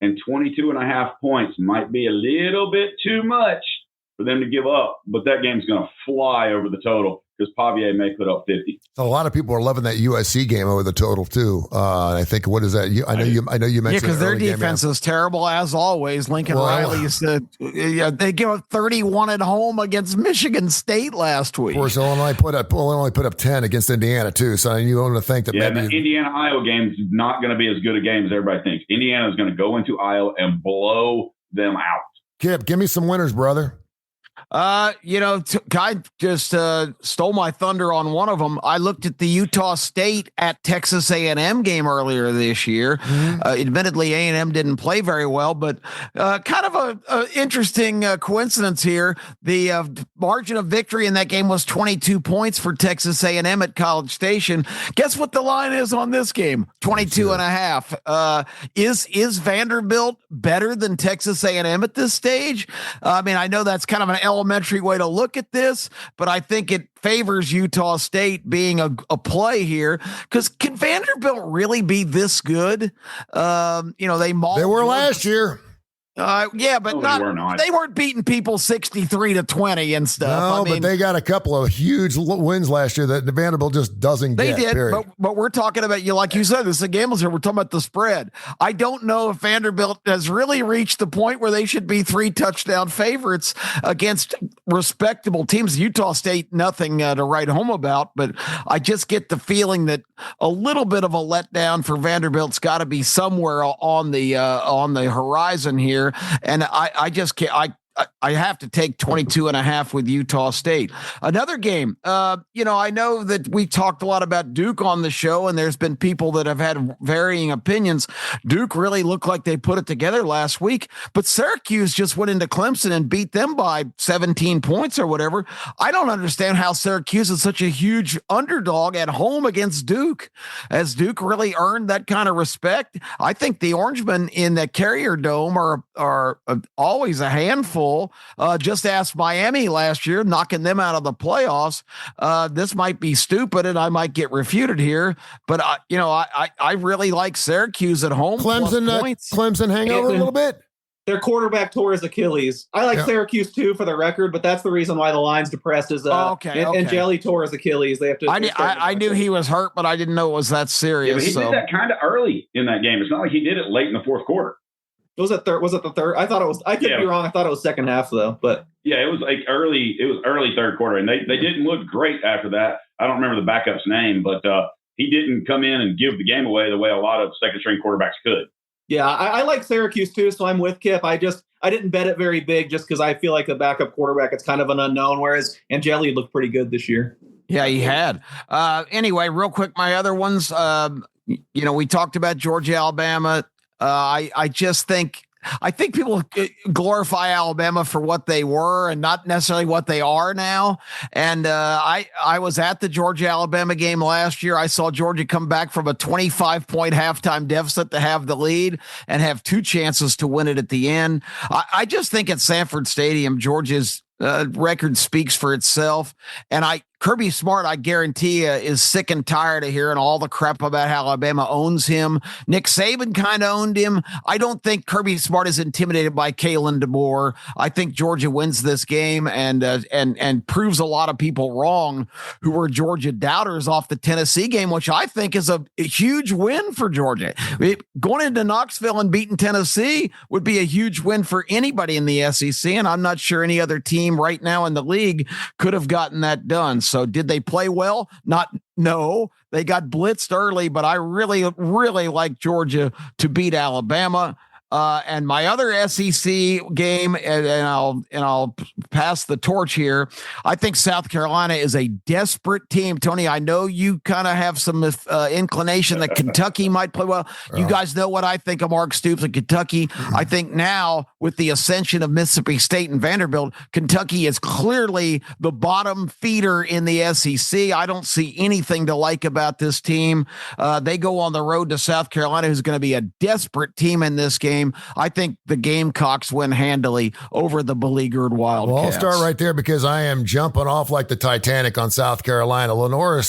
and 22.5 points might be a little bit too much for them to give up, but that game's going to fly over the total because Pavia may put up 50. So a lot of people are loving that USC game over the total too. I think, what is that? I know you mentioned. Yeah, because their defense is terrible as always. Lincoln Riley said they give up 31 at home against Michigan State last week. Of course, Illinois only put up 10 against Indiana too. So you want to think that maybe the Indiana-Iowa game is not going to be as good a game as everybody thinks. Indiana is going to go into Iowa and blow them out. Kip, give me some winners, brother. Guy just stole my thunder on one of them. I looked at the Utah State at Texas A&M game earlier this year. Mm-hmm. Admittedly, A&M didn't play very well, but kind of a interesting coincidence here. The margin of victory in that game was 22 points for Texas A&M at College Station. Guess what the line is on this game? 22 and a half. Is Vanderbilt better than Texas A&M at this stage? I mean, I know that's kind of an elementary way to look at this, but I think it favors Utah State being a play here, because can Vanderbilt really be this good? They were last year. Yeah, but they weren't beating people 63-20 and stuff. No, but they got a couple of huge wins last year that the Vanderbilt just doesn't get. They did, period. but we're talking about, like you said, this is a gambles here. We're talking about the spread. I don't know if Vanderbilt has really reached the point where they should be 3 touchdown favorites against respectable teams. Utah State, nothing to write home about, but I just get the feeling that a little bit of a letdown for Vanderbilt's got to be somewhere on the horizon here. And I just can't. I have to take 22 and a half with Utah State. Another game, I know that we talked a lot about Duke on the show, and there's been people that have had varying opinions. Duke really looked like they put it together last week, but Syracuse just went into Clemson and beat them by 17 points or whatever. I don't understand how Syracuse is such a huge underdog at home against Duke. Has Duke really earned that kind of respect? I think the Orangemen in the Carrier Dome are always a handful. Just asked Miami last year, knocking them out of the playoffs. This might be stupid, and I might get refuted here, but I really like Syracuse at home. Clemson hangover a little bit. Their quarterback tore his Achilles. I like Syracuse too, for the record, but that's the reason why the line's depressed. Is and Jelly tore his Achilles. They have to. I knew he was hurt, but I didn't know it was that serious. Yeah, but he did that kind of early in that game. It's not like he did it late in the fourth quarter. Was it the third? I thought it was. I could be wrong. I thought it was second half though. But yeah, it was like early. It was early third quarter, and they didn't look great after that. I don't remember the backup's name, but he didn't come in and give the game away the way a lot of second string quarterbacks could. Yeah, I like Syracuse too, so I'm with Kip. I didn't bet it very big just because I feel like the backup quarterback, it's kind of an unknown. Whereas Angeli looked pretty good this year. Yeah, he had. Anyway, real quick, my other ones. We talked about Georgia, Alabama. I think people glorify Alabama for what they were and not necessarily what they are now. And I was at the Georgia-Alabama game last year. I saw Georgia come back from a 25-point halftime deficit to have the lead and have 2 chances to win it at the end. I just think at Sanford Stadium, Georgia's record speaks for itself. And Kirby Smart, I guarantee you, is sick and tired of hearing all the crap about how Alabama owns him. Nick Saban kind of owned him. I don't think Kirby Smart is intimidated by Kalen DeBoer. I think Georgia wins this game and proves a lot of people wrong who were Georgia doubters off the Tennessee game, which I think is a huge win for Georgia. Going into Knoxville and beating Tennessee would be a huge win for anybody in the SEC, and I'm not sure any other team right now in the league could have gotten that done. So did they play well? No, they got blitzed early, but I really, really like Georgia to beat Alabama. And my other SEC game, and I'll pass the torch here. I think South Carolina is a desperate team. Tony, I know you kind of have some inclination that Kentucky might play well. You guys know what I think of Mark Stoops and Kentucky. I think now with the ascension of Mississippi State and Vanderbilt, Kentucky is clearly the bottom feeder in the SEC. I don't see anything to like about this team. They go on the road to South Carolina, who's going to be a desperate team in this game. I think the Gamecocks win handily over the beleaguered Wildcats. Well, I'll start right there because I am jumping off like the Titanic on South Carolina. Lenore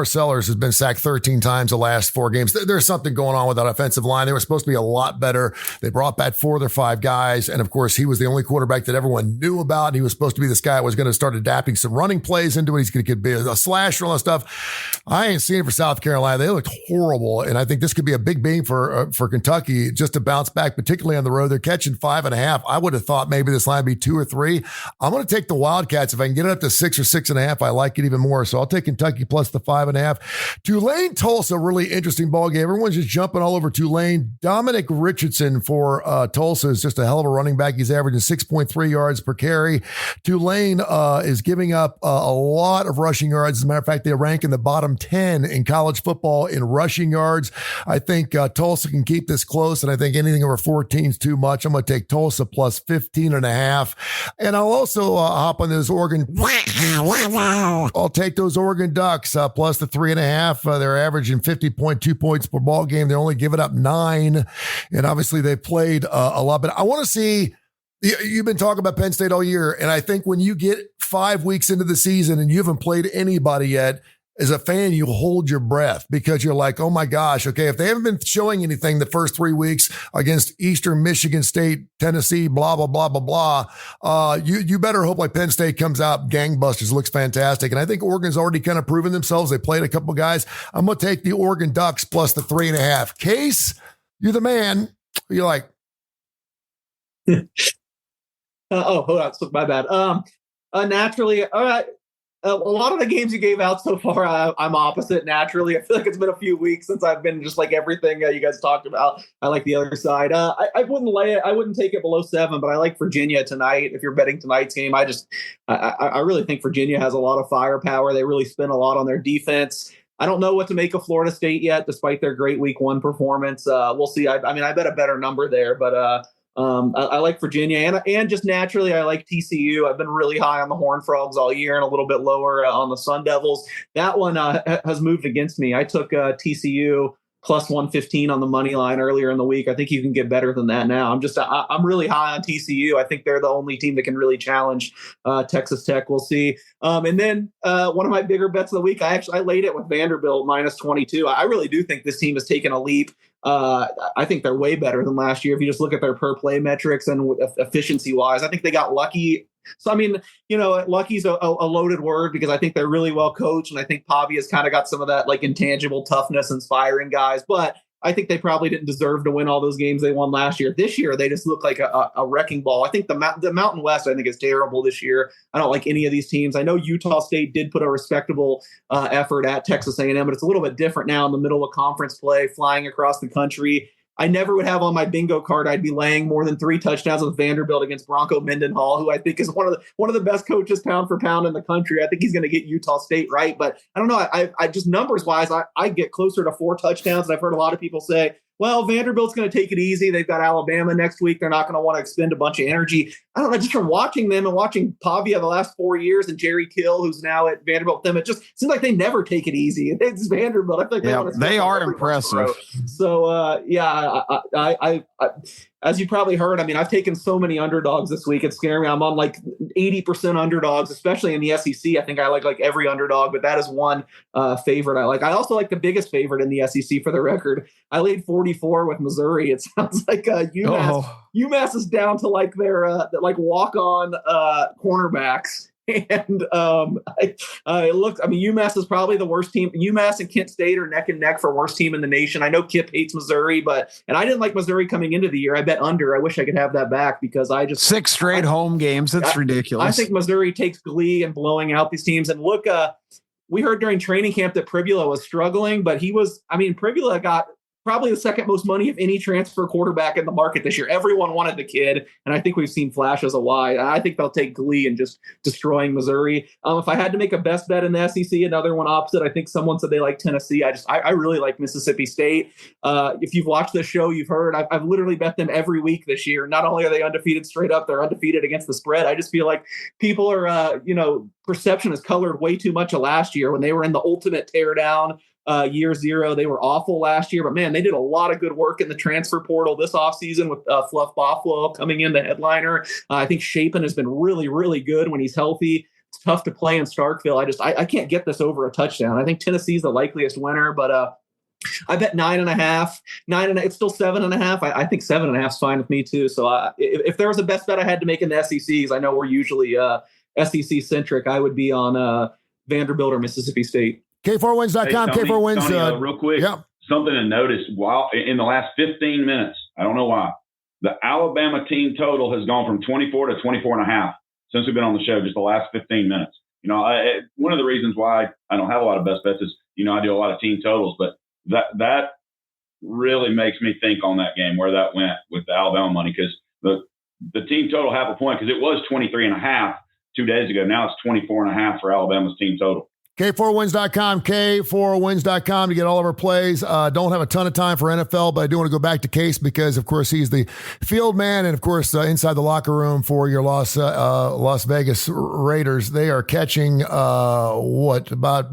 Sellers has been sacked 13 times the last 4 games. There's something going on with that offensive line. They were supposed to be a lot better. They brought back 4 of their 5 guys. And of course, he was the only quarterback that everyone knew about. He was supposed to be this guy that was going to start adapting some running plays into it. He's going to be a slasher, all that stuff. I ain't seen it for South Carolina. They looked horrible. And I think this could be a big game for Kentucky. Kentucky just to bounce back, particularly on the road. They're catching 5.5. I would have thought maybe this line would be 2 or 3. I'm going to take the Wildcats. If I can get it up to 6 or 6.5, I like it even more. So I'll take Kentucky plus the 5.5. Tulane, Tulsa, really interesting ball game. Everyone's just jumping all over Tulane. Dominic Richardson for Tulsa is just a hell of a running back. He's averaging 6.3 yards per carry. Tulane is giving up a lot of rushing yards. As a matter of fact, they rank in the bottom 10 in college football in rushing yards. I think Tulsa can keep this close, and I think anything over 14 is too much. I'm going to take Tulsa plus 15.5. And I'll also hop on those Oregon. I'll take those Oregon Ducks plus the 3.5. They're averaging 50.2 points per ball game. They're only giving up 9. And obviously they've played a lot. But I want to see, you've been talking about Penn State all year. And I think when you get 5 weeks into the season and you haven't played anybody yet, as a fan, you hold your breath because you're like, oh my gosh, okay, if they haven't been showing anything the first 3 weeks against Eastern Michigan State, Tennessee, blah, blah, blah, blah, blah, you better hope like Penn State comes out gangbusters, looks fantastic. And I think Oregon's already kind of proven themselves. They played a couple guys. I'm going to take the Oregon Ducks plus the 3.5. Case, you're the man. You're like. Hold on. My bad. Naturally, all right. A lot of the games you gave out so far, I'm opposite naturally. I feel like it's been a few weeks since I've been just like everything you guys talked about. I like the other side. I wouldn't lay it. I wouldn't take it below 7, but I like Virginia tonight. If you're betting tonight's game, I really think Virginia has a lot of firepower. They really spend a lot on their defense. I don't know what to make of Florida State yet, despite their great week 1 performance. We'll see. I bet a better number there, but I like Virginia, and just naturally, I like TCU. I've been really high on the Horned Frogs all year and a little bit lower on the Sun Devils. That one has moved against me. I took TCU plus 115 on the money line earlier in the week. I think you can get better than that now. I'm really high on TCU. I think they're the only team that can really challenge Texas Tech. We'll see. And then one of my bigger bets of the week, I laid it with Vanderbilt minus 22. I really do think this team has taken a leap. I think they're way better than last year. If you just look at their per play metrics and efficiency wise, I think they got lucky. So, I mean, lucky's a loaded word because I think they're really well coached. And I think Pavia's kind of got some of that like intangible toughness, inspiring guys, but I think they probably didn't deserve to win all those games they won last year. This year, they just look like a wrecking ball. I think the Mountain West, I think, is terrible this year. I don't like any of these teams. I know Utah State did put a respectable effort at Texas A&M, but it's a little bit different now in the middle of conference play, flying across the country. I never would have on my bingo card I'd be laying more than 3 touchdowns with Vanderbilt against Bronco Mendenhall, who I think is one of the best coaches pound for pound in the country. I think he's going to get Utah State right, but I don't know. I just numbers wise, I get closer to 4 touchdowns, and I've heard a lot of people say, well, Vanderbilt's going to take it easy. They've got Alabama next week. They're not going to want to expend a bunch of energy. I don't know. Just from watching them and watching Pavia the last 4 years and Jerry Kill, who's now at Vanderbilt, it just seems like they never take it easy. It's Vanderbilt. I think they are impressive. So, I as you probably heard, I mean, I've taken so many underdogs this week. It's scary. I'm on like 80% underdogs, especially in the SEC. I think I like every underdog, but that is one favorite I like. I also like the biggest favorite in the SEC for the record. I laid 44 with Missouri. It sounds like UMass is down to like their walk-on cornerbacks. And UMass is probably the worst team. UMass and Kent State are neck and neck for worst team in the nation. I know Kip hates Missouri, and I didn't like Missouri coming into the year. I bet under. I wish I could have that back because 6 straight home games. That's ridiculous. I think Missouri takes glee in blowing out these teams. And look, we heard during training camp that Pribula was struggling, but Pribula got probably the second most money of any transfer quarterback in the market this year. Everyone wanted the kid, and I think we've seen flashes of why. I think they'll take glee in just destroying Missouri. If I had to make a best bet in the SEC, another one opposite, I think someone said they like Tennessee. I really like Mississippi State. If you've watched this show, you've heard I've literally bet them every week this year. Not only are they undefeated straight up, they're undefeated against the spread. I just feel like people are, perception is colored way too much of last year when they were in the ultimate teardown. Year 0, they were awful last year, but man, they did a lot of good work in the transfer portal this offseason with Fluff Bothwell coming in the headliner. I think Shapen has been really, really good when he's healthy. It's tough to play in Starkville. I can't get this over a touchdown. I think Tennessee's the likeliest winner, but I bet 9.5. It's still 7.5. I think 7.5 is fine with me too. So if there was a best bet I had to make in the SECs, I know we're usually SEC centric. I would be on Vanderbilt or Mississippi State. K4Wins.com, Hey, K4Wins. Tony, real quick, something to notice while in the last 15 minutes, I don't know why. The Alabama team total has gone from 24 to 24.5 since we've been on the show, just the last 15 minutes. One of the reasons why I don't have a lot of best bets is, I do a lot of team totals, but that really makes me think on that game where that went with the Alabama money, because the team total half a point, because it was 23.5 2 days ago. Now it's 24.5 for Alabama's team total. K4Wins.com, K4Wins.com to get all of our plays. Don't have a ton of time for NFL, but I do want to go back to Case because, of course, he's the field man and, of course, inside the locker room for your Las Vegas Raiders. They are catching, about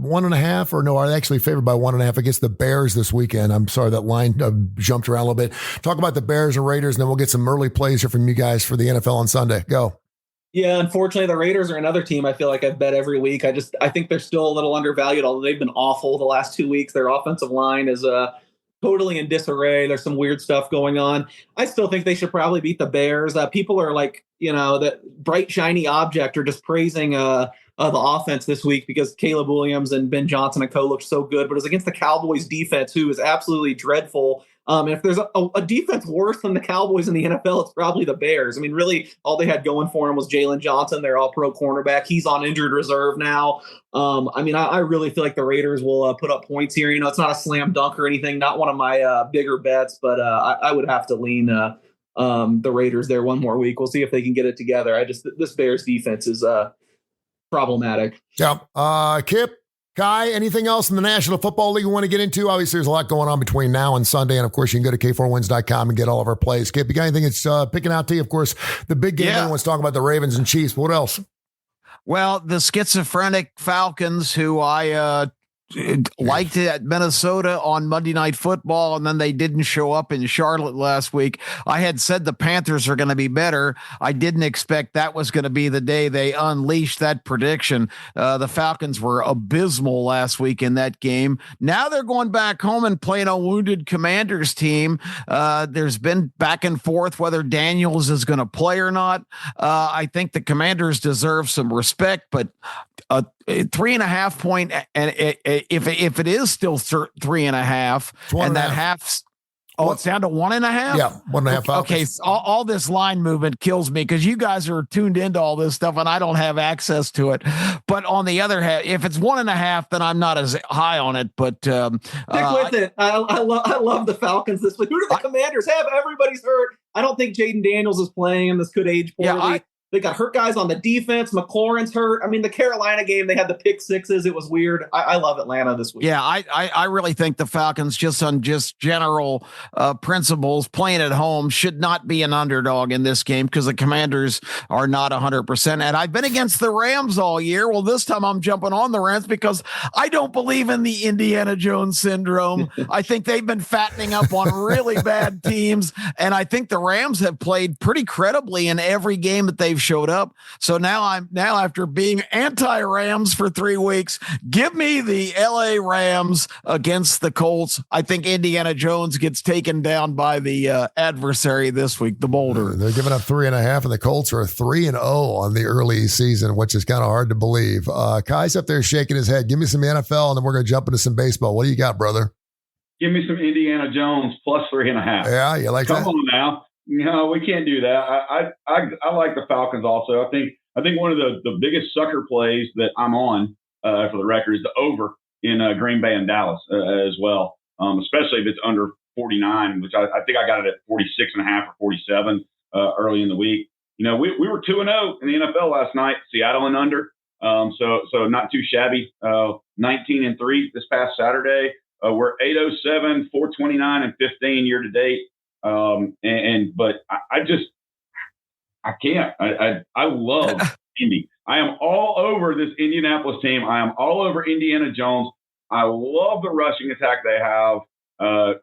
1.5? Or no, are they actually favored by 1.5 against the Bears this weekend? I'm sorry, that line jumped around a little bit. Talk about the Bears and Raiders, and then we'll get some early plays here from you guys for the NFL on Sunday. Go. Yeah, unfortunately, the Raiders are another team I feel like I've bet every week. I think they're still a little undervalued, although they've been awful the last 2 weeks. Their offensive line is totally in disarray. There's some weird stuff going on. I still think they should probably beat the Bears. People are like, that bright, shiny object are just praising the offense this week because Caleb Williams and Ben Johnson and co looked so good, but it's against the Cowboys defense, who is absolutely dreadful. And if there's a defense worse than the Cowboys in the NFL, it's probably the Bears. I mean, really, all they had going for them was Jalen Johnson, their all-pro cornerback. He's on injured reserve now. I really feel like the Raiders will put up points here. It's not a slam dunk or anything, not one of my bigger bets, but I would have to lean the Raiders there one more week. We'll see if they can get it together. This Bears defense is problematic. Yeah. Kip, Kai, anything else in the National Football League we want to get into? Obviously, there's a lot going on between now and Sunday. And, of course, you can go to K4Wins.com and get all of our plays. Kip, you got anything that's picking out to you? Of course, the big game, everyone's talking about the Ravens and Chiefs. What else? Well, the schizophrenic Falcons, who I liked it at Minnesota on Monday Night Football, and then they didn't show up in Charlotte last week. I had said the Panthers are going to be better. I didn't expect that was going to be the day they unleashed that prediction. The Falcons were abysmal last week in that game. Now they're going back home and playing a wounded Commanders team. There's been back and forth whether Daniels is going to play or not. I think the Commanders deserve some respect, but 3.5 point, and if it is still 3.5, and that half, it's down to 1.5. Yeah, 1.5. Okay, so all this line movement kills me because you guys are tuned into all this stuff and I don't have access to it. But on the other hand, if it's 1.5, then I'm not as high on it. But stick with it. I love the Falcons this week. Who do the Commanders have? Everybody's hurt. I don't think Jaden Daniels is playing, and this could age poorly. They got hurt guys on the defense. McLaurin's hurt. I mean, the Carolina game, they had the pick sixes. It was weird. I love Atlanta this week. Yeah, I really think the Falcons, just on general principles, playing at home, should not be an underdog in this game because the Commanders are not 100%. And I've been against the Rams all year. Well, this time I'm jumping on the Rams because I don't believe in the Indiana Jones syndrome. I think they've been fattening up on really bad teams. And I think the Rams have played pretty credibly in every game that they've showed up. So now after being anti-Rams for 3 weeks, give me the LA Rams against the Colts. I think Indiana Jones gets taken down by the adversary this week, the Boulder. They're giving up 3.5, and the Colts are 3-0 on the early season, which is kind of hard to believe. Kai's up there shaking his head. Give me some NFL, and then we're going to jump into some baseball. What do you got, brother? Give me some Indiana Jones plus 3.5. Yeah, you like that? Come on now. No, we can't do that. I like the Falcons also. I think one of the biggest sucker plays that I'm on, for the record, is the over in Green Bay and Dallas as well, especially if it's under 49, which I think I got it at 46.5 or 47 early in the week. We were 2-0 in the NFL last night, Seattle and under, so not too shabby. 19-3 this past Saturday. We're 8-07, 4-29, and 15 year to date. But I can't. I love Indy. I am all over this Indianapolis team. I am all over Indiana Jones. I love the rushing attack they have,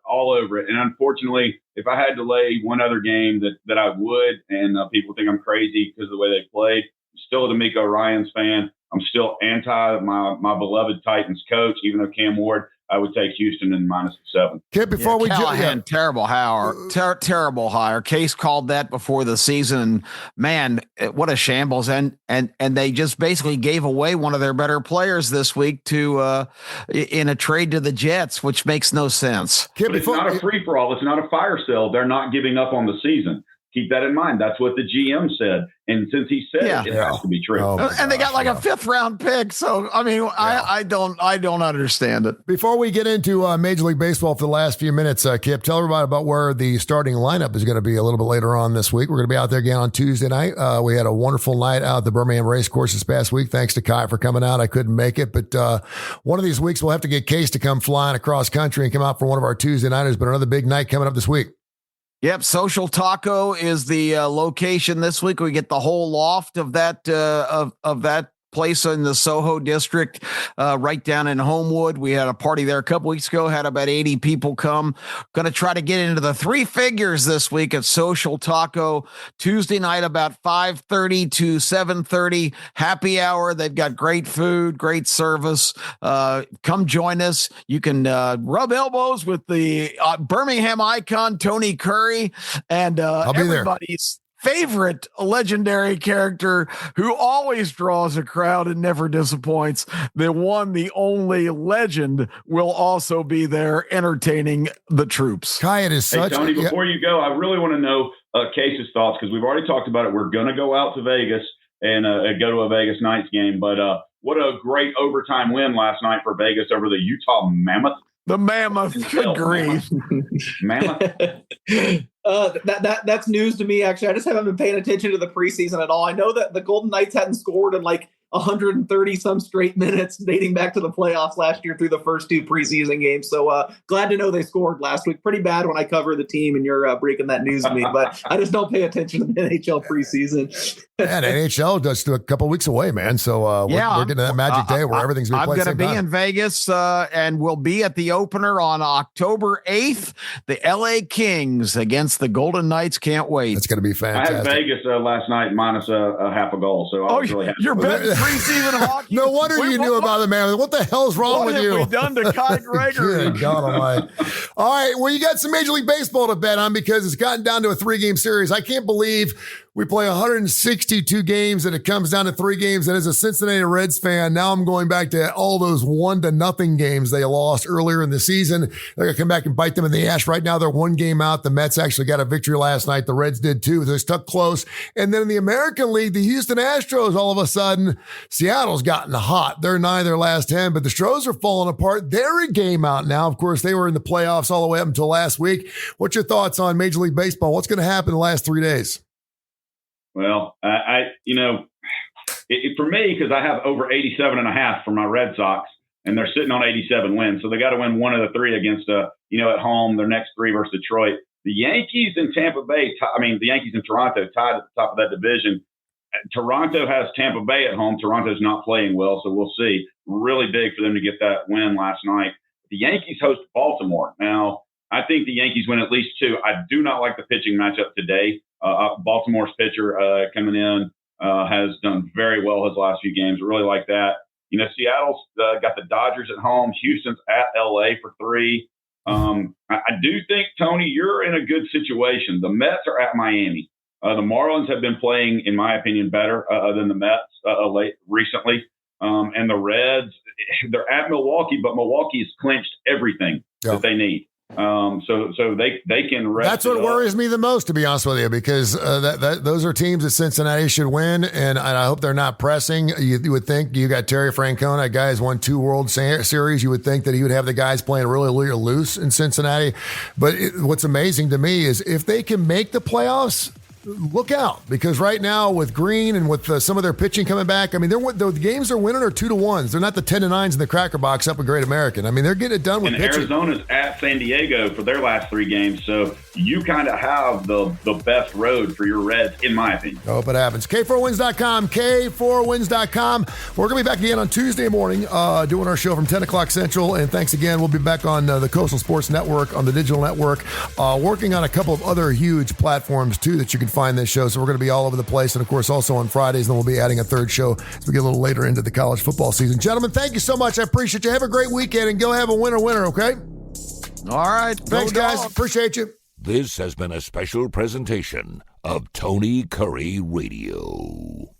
all over it. And unfortunately, if I had to lay one other game that I would, and people think I'm crazy because of the way they played, I'm still a D'Amico Ryans fan. I'm still anti my beloved Titans coach, even though Cam Ward I would take Houston in -7. Kip, before we Callahan, terrible hire. Case called that before the season. And man, what a shambles. And they just basically gave away one of their better players this week to in a trade to the Jets, which makes no sense. Kip, But it's not a free-for-all. It's not a fire sale. They're not giving up on the season. Keep that in mind. That's what the GM said. And since he said it has to be true. And they got like a 5th round pick. So, I mean, I don't understand it. Before we get into Major League Baseball for the last few minutes, Kip, tell everybody about where the starting lineup is going to be a little bit later on this week. We're going to be out there again on Tuesday night. We had a wonderful night out at the Birmingham Race Course this past week. Thanks to Kai for coming out. I couldn't make it, but one of these weeks we'll have to get Case to come flying across country and come out for one of our Tuesday nighters, but another big night coming up this week. Yep, Social Taco is the location this week. We get the whole loft of that of that place in the Soho district, right down in Homewood. We had a party there a couple weeks ago, had about 80 people come. Going to try to get into the 3 figures this week at Social Taco. Tuesday night about 5:30 to 7:30, happy hour. They've got great food, great service. Come join us. You can rub elbows with the Birmingham icon, Tony Kurre, and everybody's favorite legendary character who always draws a crowd and never disappoints. The one, the only legend will also be there entertaining the troops. Kai, it is such. Hey, Tony, before you go, I really want to know Case's thoughts, because we've already talked about it. We're going to go out to Vegas and go to a Vegas Knights game. But what a great overtime win last night for Vegas over the Utah Mammoth. The Mammoth, good grief. Mammoth. That's news to me, actually. I just haven't been paying attention to the preseason at all. I know that the Golden Knights hadn't scored in like 130 some straight minutes dating back to the playoffs last year through the first 2 preseason games. So glad to know they scored last week. Pretty bad when I cover the team and you're breaking that news to me, but I just don't pay attention to the NHL preseason. Yeah, the NHL just a couple weeks away, man. So we're getting to that magic day where everything's going to play. I'm going to be in Vegas and we'll be at the opener on October 8th. The LA Kings against the Golden Knights. Can't wait. It's going to be fantastic. I had Vegas last night minus a half a goal. So I was really happy. You're betting preseason hockey? No wonder you knew about the man. What the hell's wrong with you? What have we done to Kai Gregory? Good God almighty. All right, well, you got some Major League Baseball to bet on because it's gotten down to a 3-game series. I can't believe we play 162 games and it comes down to 3 games. And as a Cincinnati Reds fan, now I'm going back to all those 1-0 games they lost earlier in the season. They're going to come back and bite them in the ass. Right now, they're 1 game out. The Mets actually got a victory last night. The Reds did too. They're stuck close. And then in the American League, the Houston Astros, all of a sudden, Seattle's gotten hot. They're 9 their last 10, but the Stros are falling apart. They're a game out now. Of course, they were in the playoffs all the way up until last week. What's your thoughts on Major League Baseball? What's going to happen in the last 3 days? Well, for me, because I have over 87.5 for my Red Sox, and they're sitting on 87 wins, so they got to win 1 of the 3 against, at home. Their next 3 versus Detroit. The Yankees and Tampa Bay. The Yankees and Toronto tied at the top of that division. Toronto has Tampa Bay at home. Toronto's not playing well, so we'll see. Really big for them to get that win last night. The Yankees host Baltimore. Now, I think the Yankees win at least 2. I do not like the pitching matchup today. Baltimore's pitcher coming in has done very well his last few games. I really like that. Seattle's got the Dodgers at home. Houston's at LA for 3. I do think, Tony, you're in a good situation. The Mets are at Miami. The Marlins have been playing, in my opinion, better than the Mets recently. And the Reds, they're at Milwaukee, but Milwaukee's clinched everything that they need. So they can rest. That's what worries me the most, to be honest with you, because those are teams that Cincinnati should win, and I hope they're not pressing. You would think you got Terry Francona, a guy who's won 2 World Series. You would think that he would have the guys playing really loose in Cincinnati. But what's amazing to me is if they can make the playoffs, look out, because right now with Green and with some of their pitching coming back, I mean, the games they're winning are 2-1s. They're not the 10-9s in the Cracker Box up in Great American. I mean, they're getting it done with pitching. Arizona's at San Diego for their last 3 games, so you kind of have the best road for your Reds, in my opinion. I hope it happens. K4Wins.com, K4Wins.com. We're going to be back again on Tuesday morning doing our show from 10 o'clock Central. And thanks again. We'll be back on the Coastal Sports Network, on the digital network, working on a couple of other huge platforms, too, that you can find this show. So we're going to be all over the place. And, of course, also on Fridays. And then we'll be adding a third show as we get a little later into the college football season. Gentlemen, thank you so much. I appreciate you. Have a great weekend and go have a winner, okay? All right. Thanks, guys. Appreciate you. This has been a special presentation of Tony Kurre Radio.